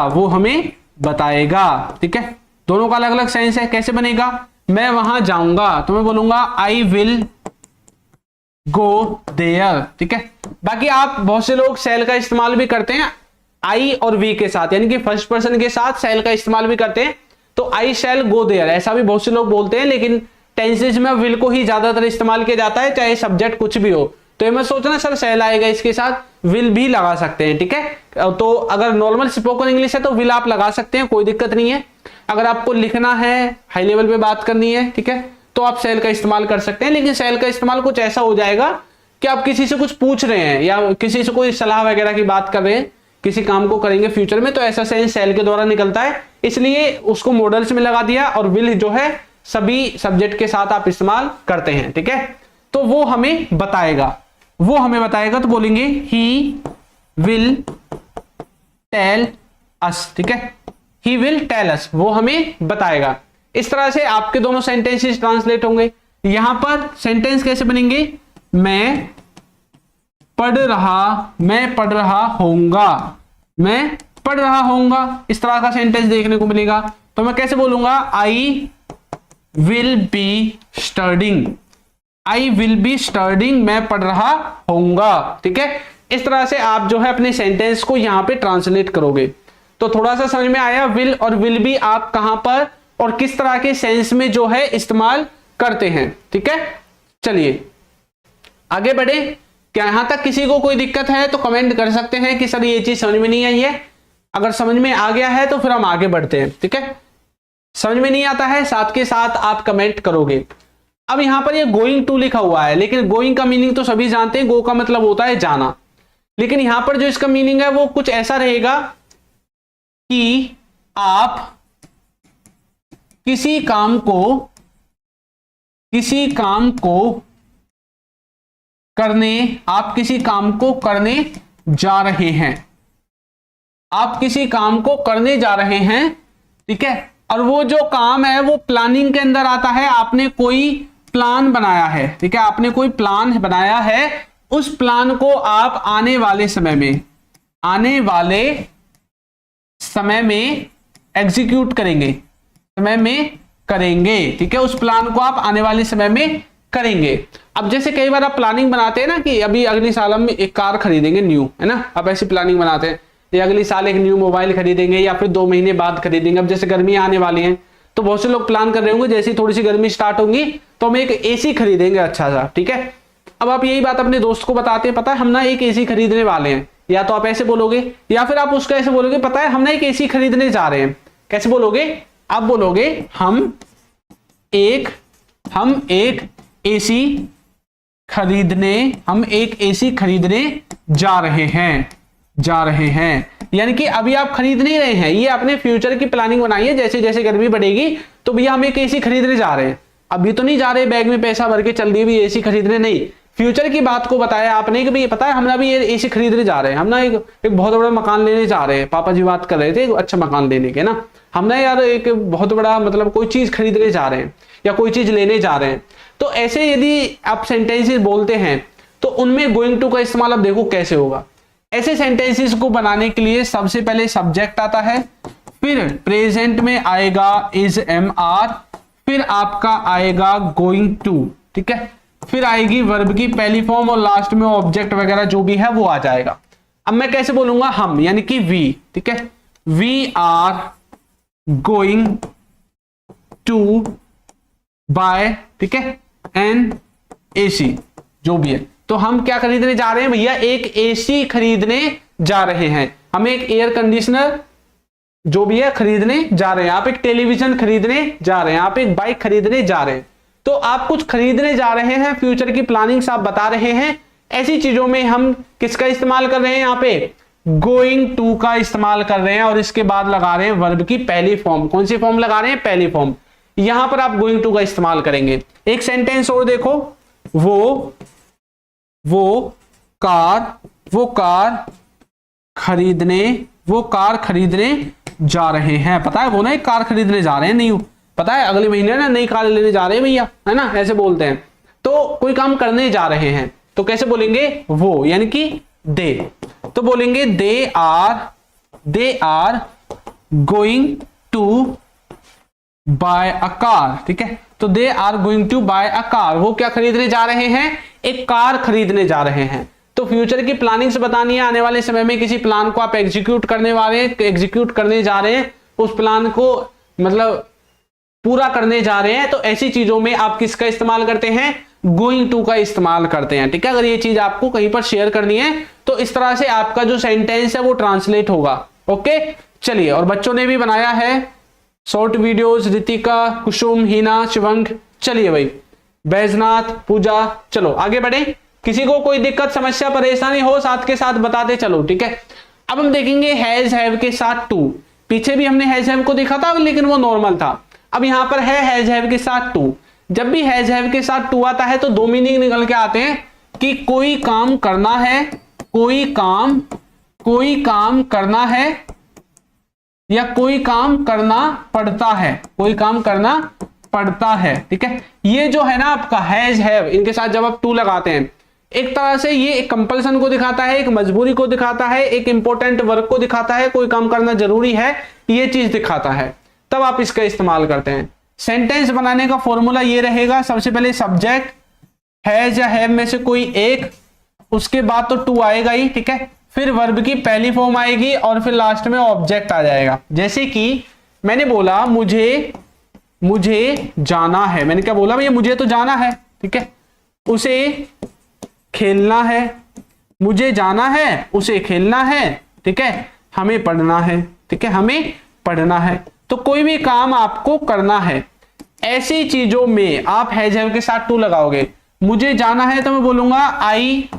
ठीक है। दोनों का अलग अलग सेंस है। कैसे बनेगा? मैं वहां जाऊंगा तो मैं बोलूंगा आई विल गो देयर, ठीक है। बाकी आप बहुत से लोग सेल का इस्तेमाल भी करते हैं आई और वी के साथ, यानी कि फर्स्ट पर्सन के साथ सेल का इस्तेमाल भी करते हैं। तो आई शैल गो देयर ऐसा भी बहुत से लोग बोलते हैं, लेकिन टेंसेज में विल को ही ज्यादातर इस्तेमाल किया जाता है, चाहे सब्जेक्ट कुछ भी हो। तो ये मत सोचना सर सेल आएगा इसके साथ, विल भी लगा सकते हैं, ठीक है। तो अगर नॉर्मल स्पोकन इंग्लिश है तो विल आप लगा सकते हैं, कोई दिक्कत नहीं है। अगर आपको लिखना है, हाई लेवल पे बात करनी है, ठीक है, तो आप सेल का इस्तेमाल कर सकते हैं। लेकिन सेल का इस्तेमाल कुछ ऐसा हो जाएगा कि आप किसी से कुछ पूछ रहे हैं या किसी से कोई सलाह वगैरह की बात कर रहे हैं, किसी काम को करेंगे फ्यूचर में, तो ऐसा सेंस सेल के द्वारा निकलता है, इसलिए उसको मॉडल्स में लगा दिया। और विल जो है सभी सब्जेक्ट के साथ आप इस्तेमाल करते हैं, ठीक है। तो वो हमें बताएगा, तो बोलेंगे ही विल टेल अस, ठीक है, ही विल टेल अस, वो हमें बताएगा। इस तरह से आपके दोनों सेंटेंसेस ट्रांसलेट होंगे। यहां पर सेंटेंस कैसे बनेंगे? मैं पढ़ रहा होऊंगा, इस तरह का सेंटेंस देखने को मिलेगा। तो मैं कैसे बोलूंगा? आई विल बी स्टडिंग, मैं पढ़ रहा होऊंगा, ठीक है। इस तरह से आप जो है अपने सेंटेंस को यहां पे ट्रांसलेट करोगे। तो थोड़ा सा समझ में आया विल और विल बी आप कहां पर और किस तरह के सेंस में जो है इस्तेमाल करते हैं। ठीक है, चलिए आगे बढ़े। क्या यहां तक किसी को कोई दिक्कत है तो कमेंट कर सकते हैं कि सर ये चीज समझ में नहीं आई है। अगर समझ में आ गया है तो फिर हम आगे बढ़ते हैं। ठीक है, समझ में नहीं आता है साथ के साथ आप कमेंट करोगे। अब यहां पर ये गोइंग टू लिखा हुआ है, लेकिन गोइंग का मीनिंग तो सभी जानते हैं, गो का मतलब होता है जाना। लेकिन यहां पर जो इसका मीनिंग है वो कुछ ऐसा रहेगा कि आप किसी काम को करने जा रहे हैं। आप किसी काम को करने जा रहे हैं, ठीक है, और वो जो काम है वो प्लानिंग के अंदर आता है। आपने कोई प्लान बनाया है, ठीक है, आपने कोई प्लान बनाया है, उस प्लान को आप आने वाले समय में एग्जीक्यूट करेंगे, ठीक है, उस प्लान को आप आने वाले समय में करेंगे। अब जैसे कई बार आप प्लानिंग बनाते हैं ना कि अभी अगले साल हम एक कार खरीदेंगे न्यू, है ना, आप ऐसी प्लानिंग बनाते हैं, या अगले साल एक न्यू मोबाइल खरीदेंगे या फिर 2 महीने बाद खरीदेंगे। अब जैसे गर्मी आने वाली है तो बहुत से लोग प्लान कर रहे होंगे जैसे ही थोड़ी सी गर्मी स्टार्ट होगी तो हम एक एसी खरीदेंगे अच्छा सा, ठीक है। अब आप यही बात अपने दोस्त को बताते हैं, पता है हम ना एक एसी खरीदने वाले हैं, या तो आप ऐसे बोलोगे या फिर आप उसका ऐसे बोलोगे, पता है हम ना एक एसी खरीदने जा रहे हैं। कैसे बोलोगे? आप बोलोगे हम एक एसी खरीदने जा रहे हैं, यानी कि अभी आप खरीद नहीं रहे हैं, ये आपने फ्यूचर की प्लानिंग बनाई है। जैसे जैसे गर्मी बढ़ेगी तो भैया हम एक एसी खरीदने जा रहे हैं, अभी तो नहीं जा रहे बैग में पैसा भर के चल दिए भी एसी खरीदने, नहीं, फ्यूचर की बात को बताया आपने कि भाई पता है हम ना भी ये एसी खरीदने जा रहे हैं, हम ना एक बहुत बड़ा मकान लेने जा रहे हैं। पापा जी बात कर रहे थे एक अच्छा मकान लेने के ना, हम ना यार एक बहुत बड़ा मतलब कोई चीज खरीदने जा रहे हैं या कोई चीज लेने जा रहे हैं। तो ऐसे यदि आप सेंटेंसेस बोलते हैं तो उनमें गोइंग टू का इस्तेमाल अब देखो कैसे होगा। ऐसे सेंटेंसेस को बनाने के लिए सबसे पहले सब्जेक्ट आता है, फिर प्रेजेंट में आएगा इज एम आर, फिर आपका आएगा गोइंग टू, ठीक है, फिर आएगी वर्ब की पहली फॉर्म और लास्ट में ऑब्जेक्ट वगैरह जो भी है वो आ जाएगा। अब मैं कैसे बोलूंगा? हम यानी कि वी, ठीक है, we are going to buy, ठीक है, एन एसी, जो भी है। तो हम क्या खरीदने जा रहे हैं भैया? एक एसी खरीदने जा रहे हैं, हम एक एयर कंडीशनर जो भी है खरीदने जा रहे हैं, आप एक टेलीविजन खरीदने जा रहे हैं, आप एक बाइक खरीदने जा रहे हैं। तो आप कुछ खरीदने जा रहे हैं, फ्यूचर की प्लानिंग्स आप बता रहे हैं। ऐसी चीजों में हम किसका इस्तेमाल कर रहे हैं? यहाँ पे गोइंग टू का इस्तेमाल कर रहे हैं और इसके बाद लगा रहे हैं वर्ब की पहली फॉर्म। कौन सी फॉर्म लगा रहे हैं? पहली फॉर्म। यहां पर आप गोइंग टू का इस्तेमाल करेंगे। एक सेंटेंस और देखो, वो कार खरीदने जा रहे हैं। पता है वो ना एक कार खरीदने जा रहे हैं, नहीं पता है अगले महीने ना नई कार लेने जा रहे हैं भैया, है ना, ऐसे बोलते हैं। तो कोई काम करने जा रहे हैं तो कैसे बोलेंगे? वो यानी कि दे, तो बोलेंगे they are going to buy a car, ठीक है। तो they are going to buy a car, वो क्या खरीदने जा रहे हैं? एक कार खरीदने जा रहे हैं। तो फ्यूचर की प्लानिंग्स बतानी है, आने वाले समय में किसी प्लान को आप एग्जीक्यूट करने जा रहे हैं, उस प्लान को मतलब पूरा करने जा रहे हैं। तो ऐसी चीजों में आप किसका इस्तेमाल करते हैं? गोइंग टू का इस्तेमाल करते हैं, ठीक है। अगर ये चीज आपको कहीं पर शेयर करनी है तो इस तरह से आपका जो सेंटेंस है वो ट्रांसलेट होगा। ओके, चलिए, और बच्चों ने भी बनाया है शॉर्ट वीडियोस, रितिका, कुसुम, हिना, शिवंग। चलिए भाई, बैजनाथ, पूजा, चलो आगे बढ़े। किसी को कोई दिक्कत, समस्या, परेशानी हो साथ के साथ बताते चलो, ठीक है। अब हम देखेंगे हैज हैव के साथ टू। पीछे भी हमने हैज हैव को देखा था लेकिन वो नॉर्मल था। अब यहां पर है हैज हैव के साथ टू। जब भी हैज हैव के साथ टू आता है तो दो मीनिंग निकल के आते हैं कि कोई काम करना है, कोई काम करना है या कोई काम करना पड़ता है, कोई काम करना पड़ता है, ठीक है। ये जो है ना आपका हैज हैव, इनके साथ जब आप टू लगाते हैं एक तरह से ये एक कंपल्सन को दिखाता है, एक मजबूरी को दिखाता है, एक इंपॉर्टेंट वर्क को दिखाता है, कोई काम करना जरूरी है ये चीज दिखाता है, तब आप इसका इस्तेमाल करते हैं। सेंटेंस बनाने का फॉर्मूला ये रहेगा, सबसे पहले सब्जेक्ट हैज या हैव में से कोई एक, उसके बाद तो टू आएगा ही, ठीक है। फिर वर्ब की पहली फॉर्म आएगी और फिर लास्ट में ऑब्जेक्ट आ जाएगा। जैसे कि मैंने बोला मुझे जाना है, मैंने क्या बोला भैया, मुझे तो जाना है, ठीक है। उसे खेलना है, मुझे जाना है, उसे खेलना है, ठीक है। हमें पढ़ना है, ठीक है, हमें पढ़ना है। तो कोई भी काम आपको करना है, ऐसी चीजों में आप हैज हैव के साथ टू लगाओगे। मुझे जाना है तो मैं बोलूंगा I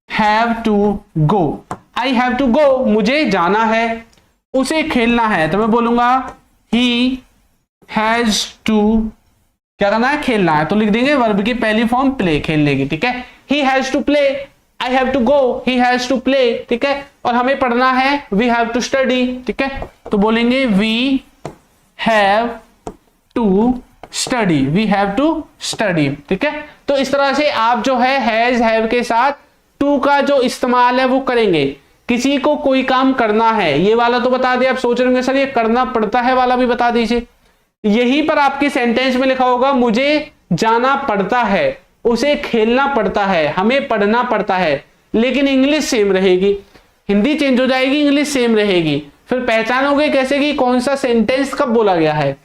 have to go, I have to go, मुझे जाना है। उसे खेलना है तो मैं बोलूंगा ही हैज टू, क्या करना है, खेलना है, तो लिख देंगे वर्ब की पहली फॉर्म प्ले, खेलने की, ठीक है। He has to play, I have to go, he has to play, ठीक है। और हमें पढ़ना है, वी हैव टू स्टडी, ठीक है। तो बोलेंगे we have to study, we have to study, ठीक है। तो इस तरह से आप जो है हैज हैव के साथ टू का जो इस्तेमाल है वो करेंगे। किसी को कोई काम करना है, ये वाला तो बता दिया। आप सोच रहे होंगे सर ये करना पड़ता है वाला भी बता दीजिए। यहीं पर आपके सेंटेंस में लिखा होगा मुझे जाना पड़ता है, उसे खेलना पड़ता है, हमें पढ़ना पड़ता है, लेकिन इंग्लिश सेम रहेगी। हिंदी चेंज हो जाएगी, इंग्लिश सेम रहेगी। फिर पहचानोगे कैसे कि कौन सा सेंटेंस कब बोला गया है?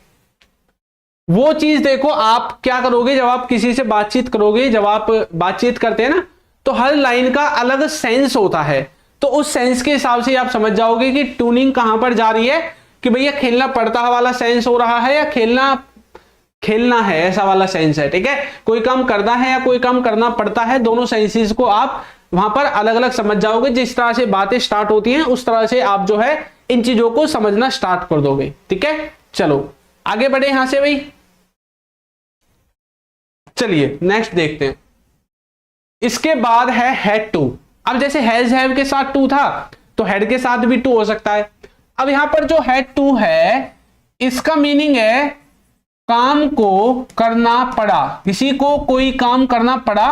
वो चीज देखो, आप क्या करोगे जब आप किसी से बातचीत करोगे, जब आप बातचीत करते हैं ना, तो हर लाइन का अलग सेंस होता है। तो उस सेंस के हिसाब से आप समझ जाओगे कि ट्यूनिंग कहां पर जा रही है, कि भैया खेलना पड़ता है वाला सेंस हो रहा है या खेलना है ऐसा वाला सेंस है, ठीक है। कोई काम करना है या कोई काम करना पड़ता है, दोनों सेंसेस को आप वहां पर अलग अलग समझ जाओगे। जिस तरह से बातें स्टार्ट होती हैं उस तरह से आप जो है इन चीजों को समझना स्टार्ट कर दोगे, ठीक है। चलो आगे बढ़े यहां से भाई, चलिए नेक्स्ट देखते हैं। इसके बाद है हैड टू। अब जैसे हैज हैव के साथ टू था तो हैड के साथ भी टू हो सकता है। अब यहां पर जो हैड टू है इसका मीनिंग है काम को करना पड़ा, किसी को कोई काम करना पड़ा,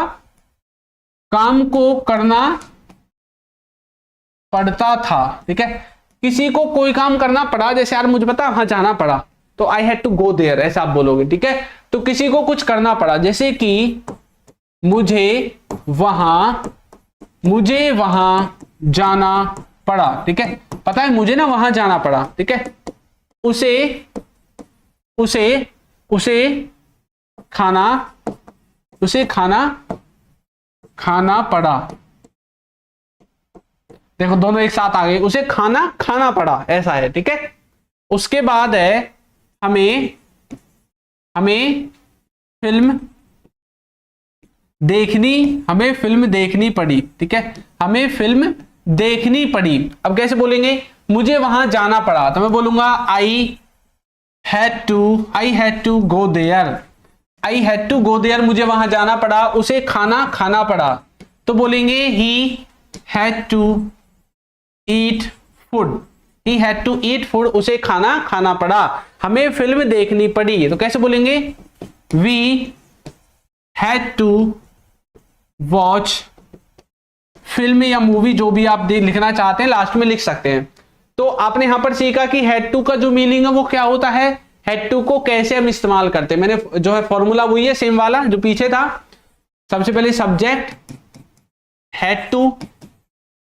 काम को करना पड़ता था, ठीक है। किसी को कोई काम करना पड़ा, जैसे यार मुझे पता वहां जाना पड़ा तो I had to go there, ऐसा आप बोलोगे, ठीक है। तो किसी को कुछ करना पड़ा, जैसे कि मुझे वहां जाना पड़ा, ठीक है। पता है मुझे ना वहां जाना पड़ा, ठीक है। उसे खाना पड़ा। देखो दोनों एक साथ आ गए, उसे खाना पड़ा, ऐसा है, ठीक है। उसके बाद है हमें फिल्म देखनी पड़ी, ठीक है। हमें फिल्म देखनी पड़ी। अब कैसे बोलेंगे, मुझे वहां जाना पड़ा तो मैं बोलूंगा I had to go there, I had to go there, मुझे वहां जाना पड़ा। उसे खाना पड़ा तो बोलेंगे he had to eat food, उसे खाना पड़ा। हमें फिल्म देखनी पड़ी तो कैसे बोलेंगे, we had to watch film या मूवी, जो भी आप लिखना चाहते हैं लास्ट में लिख सकते हैं। तो आपने यहां पर सीखा कि हैड टू का जो मीनिंग है वो क्या होता है, हैड टू को कैसे हम इस्तेमाल करते हैं। मैंने जो है फॉर्मूला वही है सेम वाला जो पीछे था। सबसे पहले सब्जेक्ट, हैड टू,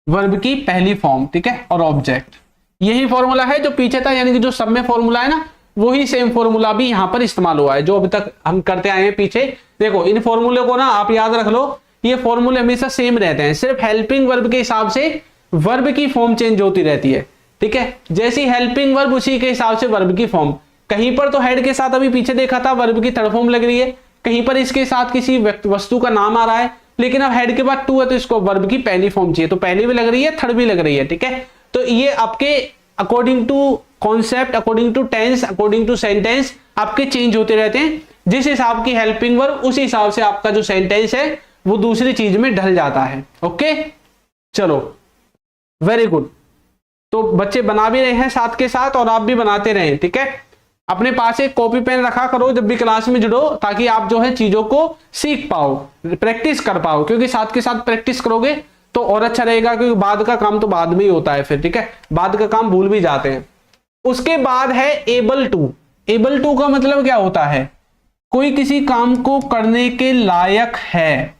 वर्ब की पहली फॉर्म, ठीक है, और ऑब्जेक्ट। यही फॉर्मूला है जो पीछे था, यानी कि जो सब में फॉर्मूला है ना, वही सेम फॉर्मूला भी यहां पर इस्तेमाल हुआ है जो अभी तक हम करते आए हैं पीछे। देखो इन फॉर्मूले को ना आप याद रख लो, ये फॉर्मूले हमेशा सेम रहते हैं, सिर्फ हेल्पिंग वर्ब के हिसाब से वर्ब की फॉर्म चेंज होती रहती है, ठीक है। जैसी हेल्पिंग वर्ब उसी के हिसाब से वर्ब की फॉर्म। कहीं पर तो हेड के साथ अभी पीछे देखा था वर्ब की थर्ड फॉर्म लग रही है, कहीं पर इसके साथ किसी वस्तु का नाम आ रहा है, लेकिन अब हेड के बाद टू है तो इसको वर्ब की पहली फॉर्म चाहिए, तो पहली भी लग रही है, थर्ड भी लग रही है, ठीक है। तो ये आपके according to concept, according to tense, according to sentence आपके चेंज होते रहते हैं। जिस हिसाब की हेल्पिंग वर्ब उसी हिसाब से आपका जो सेंटेंस है वो दूसरी चीज में ढल जाता है। ओके चलो वेरी गुड। तो बच्चे बना भी रहे हैं साथ के साथ और आप भी बनाते रहें, ठीक है। अपने पास एक कॉपी पेन रखा करो जब भी क्लास में जुड़ो, ताकि आप जो है चीजों को सीख पाओ, प्रैक्टिस कर पाओ, क्योंकि साथ के साथ प्रैक्टिस करोगे तो और अच्छा रहेगा, क्योंकि बाद का काम तो बाद में ही होता है फिर, ठीक है, बाद का काम भूल भी जाते हैं। उसके बाद है एबल टू। एबल टू का मतलब क्या होता है, कोई किसी काम को करने के लायक है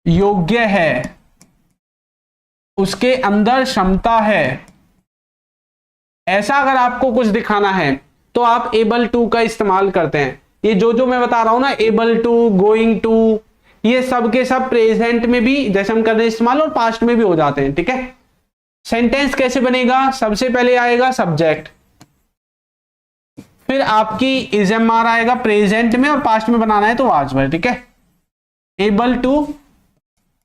योग्य है, उसके अंदर क्षमता है, ऐसा अगर आपको कुछ दिखाना है तो आप एबल टू का इस्तेमाल करते हैं। ये जो मैं बता रहा हूं ना, एबल टू, गोइंग टू, ये सब के सब प्रेजेंट में भी जैसे हम कर रहे हैं इस्तेमाल और पास्ट में भी हो जाते हैं। ठीक है, सेंटेंस कैसे बनेगा? सबसे पहले आएगा सब्जेक्ट, फिर आपकी इजएमआर आएगा प्रेजेंट में, और पास्ट में बनाना है तो वाज वर्ब। ठीक है, एबल टू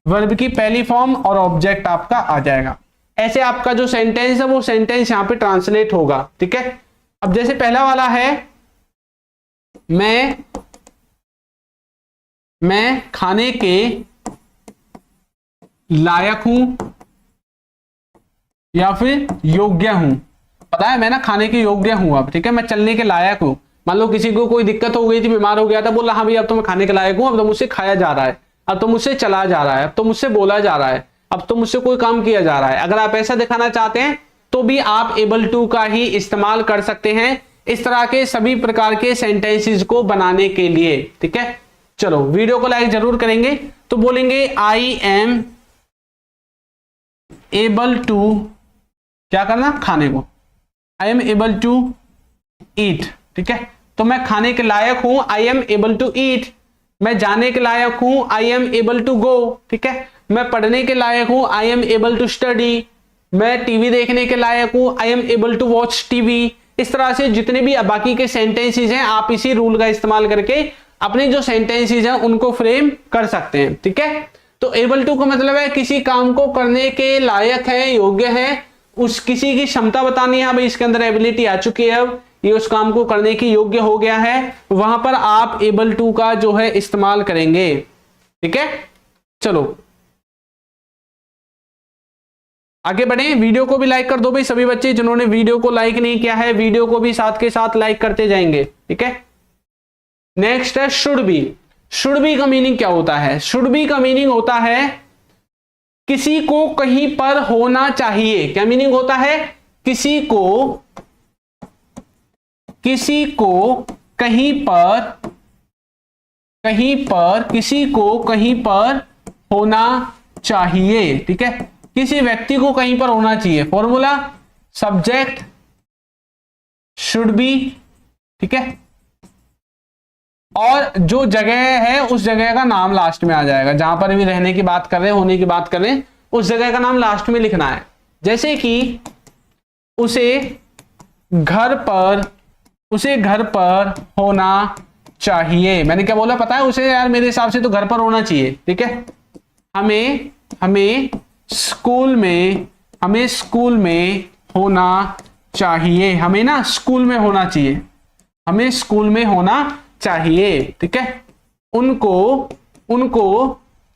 वर्ब की पहली फॉर्म और ऑब्जेक्ट आपका आ जाएगा। ऐसे आपका जो सेंटेंस है वो सेंटेंस यहां पे ट्रांसलेट होगा। ठीक है, अब जैसे पहला वाला है, मैं खाने के लायक हूं या फिर योग्य हूं। पता है मैं ना खाने के योग्य हूं अब। ठीक है, मैं चलने के लायक हूं। मान लो किसी को कोई दिक्कत हो गई थी, बीमार हो गया था, बोला हाँ भाई अब तो मैं खाने के लायक हूं, अब तो मुझसे खाया जा रहा है, अब तो मुझसे चला जा रहा है, अब तो मुझसे बोला जा रहा है, अब तो मुझसे कोई काम किया जा रहा है। अगर आप ऐसा दिखाना चाहते हैं तो भी आप एबल टू का ही इस्तेमाल कर सकते हैं इस तरह के सभी प्रकार के सेंटेंसेस को बनाने के लिए। ठीक है, चलो वीडियो को लाइक जरूर करेंगे। तो बोलेंगे आई एम एबल टू, क्या करना? खाने को। I am able to eat. ठीक है, तो मैं खाने के लायक हूं, I am able to eat. मैं जाने के लायक हूं, I am able to go. ठीक है, मैं पढ़ने के लायक हूं, I am able to study. मैं टीवी देखने के लायक हूं, I am able to watch TV. इस तरह से जितने भी बाकी के सेंटेंसेस हैं आप इसी रूल का इस्तेमाल करके अपने जो सेंटेंसेस हैं उनको फ्रेम कर सकते हैं। ठीक है, तो एबल टू का मतलब है किसी काम को करने के लायक है, योग्य है, उस किसी की क्षमता बतानी है, भाई इसके अंदर एबिलिटी आ चुकी है, अब ये उस काम को करने की योग्य हो गया है, वहां पर आप एबल टू का जो है इस्तेमाल करेंगे। ठीक है, चलो आगे बढ़े। वीडियो को भी लाइक कर दो भाई सभी बच्चे, जिन्होंने वीडियो को लाइक नहीं किया है वीडियो को भी साथ के साथ लाइक करते जाएंगे। ठीक है, नेक्स्ट है शुड बी। शुड बी का मीनिंग क्या होता है? शुड बी का मीनिंग होता है किसी को कहीं पर होना चाहिए। क्या मीनिंग होता है? किसी को कहीं पर किसी को कहीं पर होना चाहिए। ठीक है, किसी व्यक्ति को कहीं पर होना चाहिए। Formula subject should be. ठीक है, और जो जगह है उस जगह का नाम लास्ट में आ जाएगा। जहां पर भी रहने की बात कर रहे हैं, होने की बात कर रहे हैं, उस जगह का नाम लास्ट में लिखना है। जैसे कि उसे घर पर होना चाहिए। मैंने क्या बोला पता है? उसे यार मेरे हिसाब से तो घर पर होना चाहिए। ठीक है, हमें स्कूल में होना चाहिए। हमें ना स्कूल में होना चाहिए, हमें स्कूल में होना चाहिए। ठीक है, उनको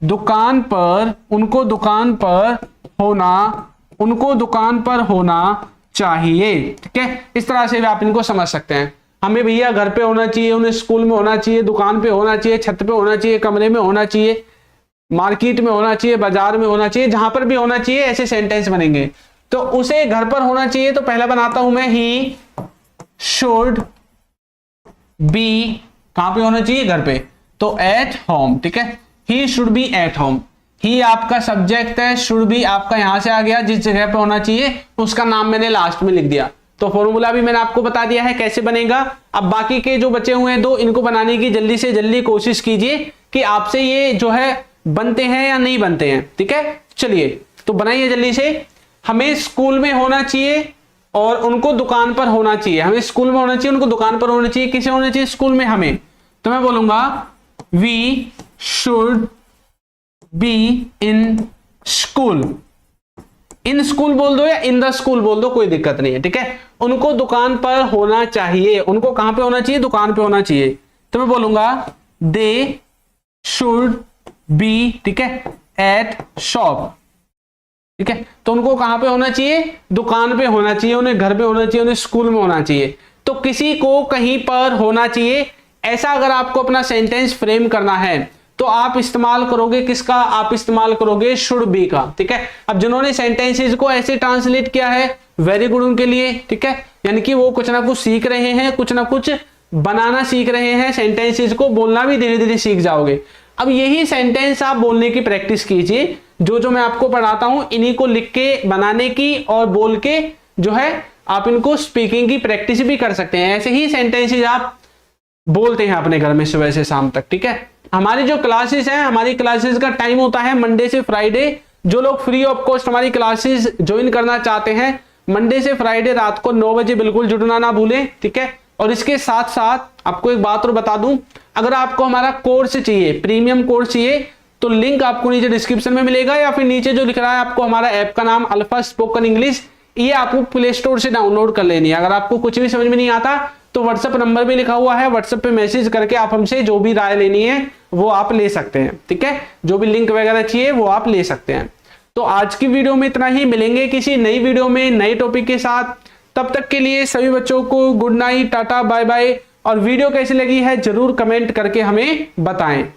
दुकान पर होना चाहिए। ठीक है, इस तरह से भी आप इनको समझ सकते हैं। हमें भैया घर पे होना चाहिए, उन्हें स्कूल में होना चाहिए, दुकान पे होना चाहिए, छत पे होना चाहिए, कमरे में होना चाहिए, मार्केट में होना चाहिए, बाजार में होना चाहिए, जहां पर भी होना चाहिए, ऐसे सेंटेंस बनेंगे। तो उसे घर पर होना चाहिए तो पहला बनाता हूं मैं ही शुड बी। कहां पे होना चाहिए? घर पे, तो एट होम। ठीक है, he should be at home. ही आपका सब्जेक्ट है, शुड बी आपका यहां से आ गया, जिस जगह पे होना चाहिए उसका नाम मैंने लास्ट में लिख दिया। तो फॉर्मूला भी मैंने आपको बता दिया है कैसे बनेगा। अब बाकी के जो बचे हुए हैं दो, इनको बनाने की जल्दी से जल्दी कोशिश कीजिए कि आपसे ये जो है बनते हैं या नहीं बनते हैं। ठीक है, चलिए तो बनाइए जल्दी से। हमें स्कूल में होना चाहिए और उनको दुकान पर होना चाहिए। हमें स्कूल में होना चाहिए, उनको दुकान पर होना चाहिए। किसे होना चाहिए? स्कूल में हमें। तो मैं बोलूंगा we should be in school. In school बोल दो या इन द स्कूल बोल दो, कोई दिक्कत नहीं है। ठीक है, उनको दुकान पर होना चाहिए। उनको कहां पे होना चाहिए? दुकान पे होना चाहिए। तो मैं बोलूंगा दे शुड बी, ठीक है, एट शॉप। ठीक है, तो उनको कहां पे होना चाहिए? दुकान पे होना चाहिए, उन्हें घर पे होना चाहिए, उन्हें स्कूल में होना चाहिए। तो किसी को कहीं पर होना चाहिए, ऐसा अगर आपको अपना सेंटेंस फ्रेम करना है तो आप इस्तेमाल करोगे किसका? आप इस्तेमाल करोगे शुड बी का। ठीक है, अब जिन्होंने सेंटेंसेस को ऐसे ट्रांसलेट किया है वेरी गुड उनके लिए। ठीक है, यानी कि वो कुछ ना कुछ सीख रहे हैं, कुछ ना कुछ बनाना सीख रहे हैं, सेंटेंसेस को बोलना भी धीरे धीरे सीख जाओगे। अब यही सेंटेंस आप बोलने की प्रैक्टिस कीजिए, जो मैं आपको पढ़ाता हूं इन्हीं को लिख के बनाने की और बोल के जो है आप इनको स्पीकिंग की प्रैक्टिस भी कर सकते हैं। ऐसे ही सेंटेंसेस आप बोलते हैं अपने घर में सुबह से शाम तक, ठीक है। हमारी जो क्लासेस हैं, हमारी क्लासेस का टाइम होता है मंडे से फ्राइडे। जो लोग फ्री ऑफ कॉस्ट हमारी क्लासेस ज्वाइन करना चाहते हैं, मंडे से फ्राइडे रात को 9 बजे बिल्कुल जुड़ना ना भूलें, ठीक है। और इसके साथ साथ आपको एक बात और बता दूं, अगर आपको हमारा कोर्स चाहिए, प्रीमियम कोर्स चाहिए, तो लिंक आपको नीचे डिस्क्रिप्शन में मिलेगा, या फिर नीचे जो लिख रहा है आपको हमारा ऐप का नाम अल्फा स्पोकन इंग्लिश, ये आपको प्ले स्टोर से डाउनलोड कर लेनी है। अगर आपको कुछ भी समझ में नहीं आता तो व्हाट्सएप नंबर भी लिखा हुआ है, व्हाट्सएप पे मैसेज करके आप हमसे जो भी राय लेनी है वो आप ले सकते हैं, ठीक है। जो भी लिंक वगैरह चाहिए वो आप ले सकते हैं। तो आज की वीडियो में इतना ही, मिलेंगे किसी नई वीडियो में नए टॉपिक के साथ। तब तक के लिए सभी बच्चों को good night, tata, bye bye. और वीडियो कैसी लगी है जरूर कमेंट करके हमें बताएं।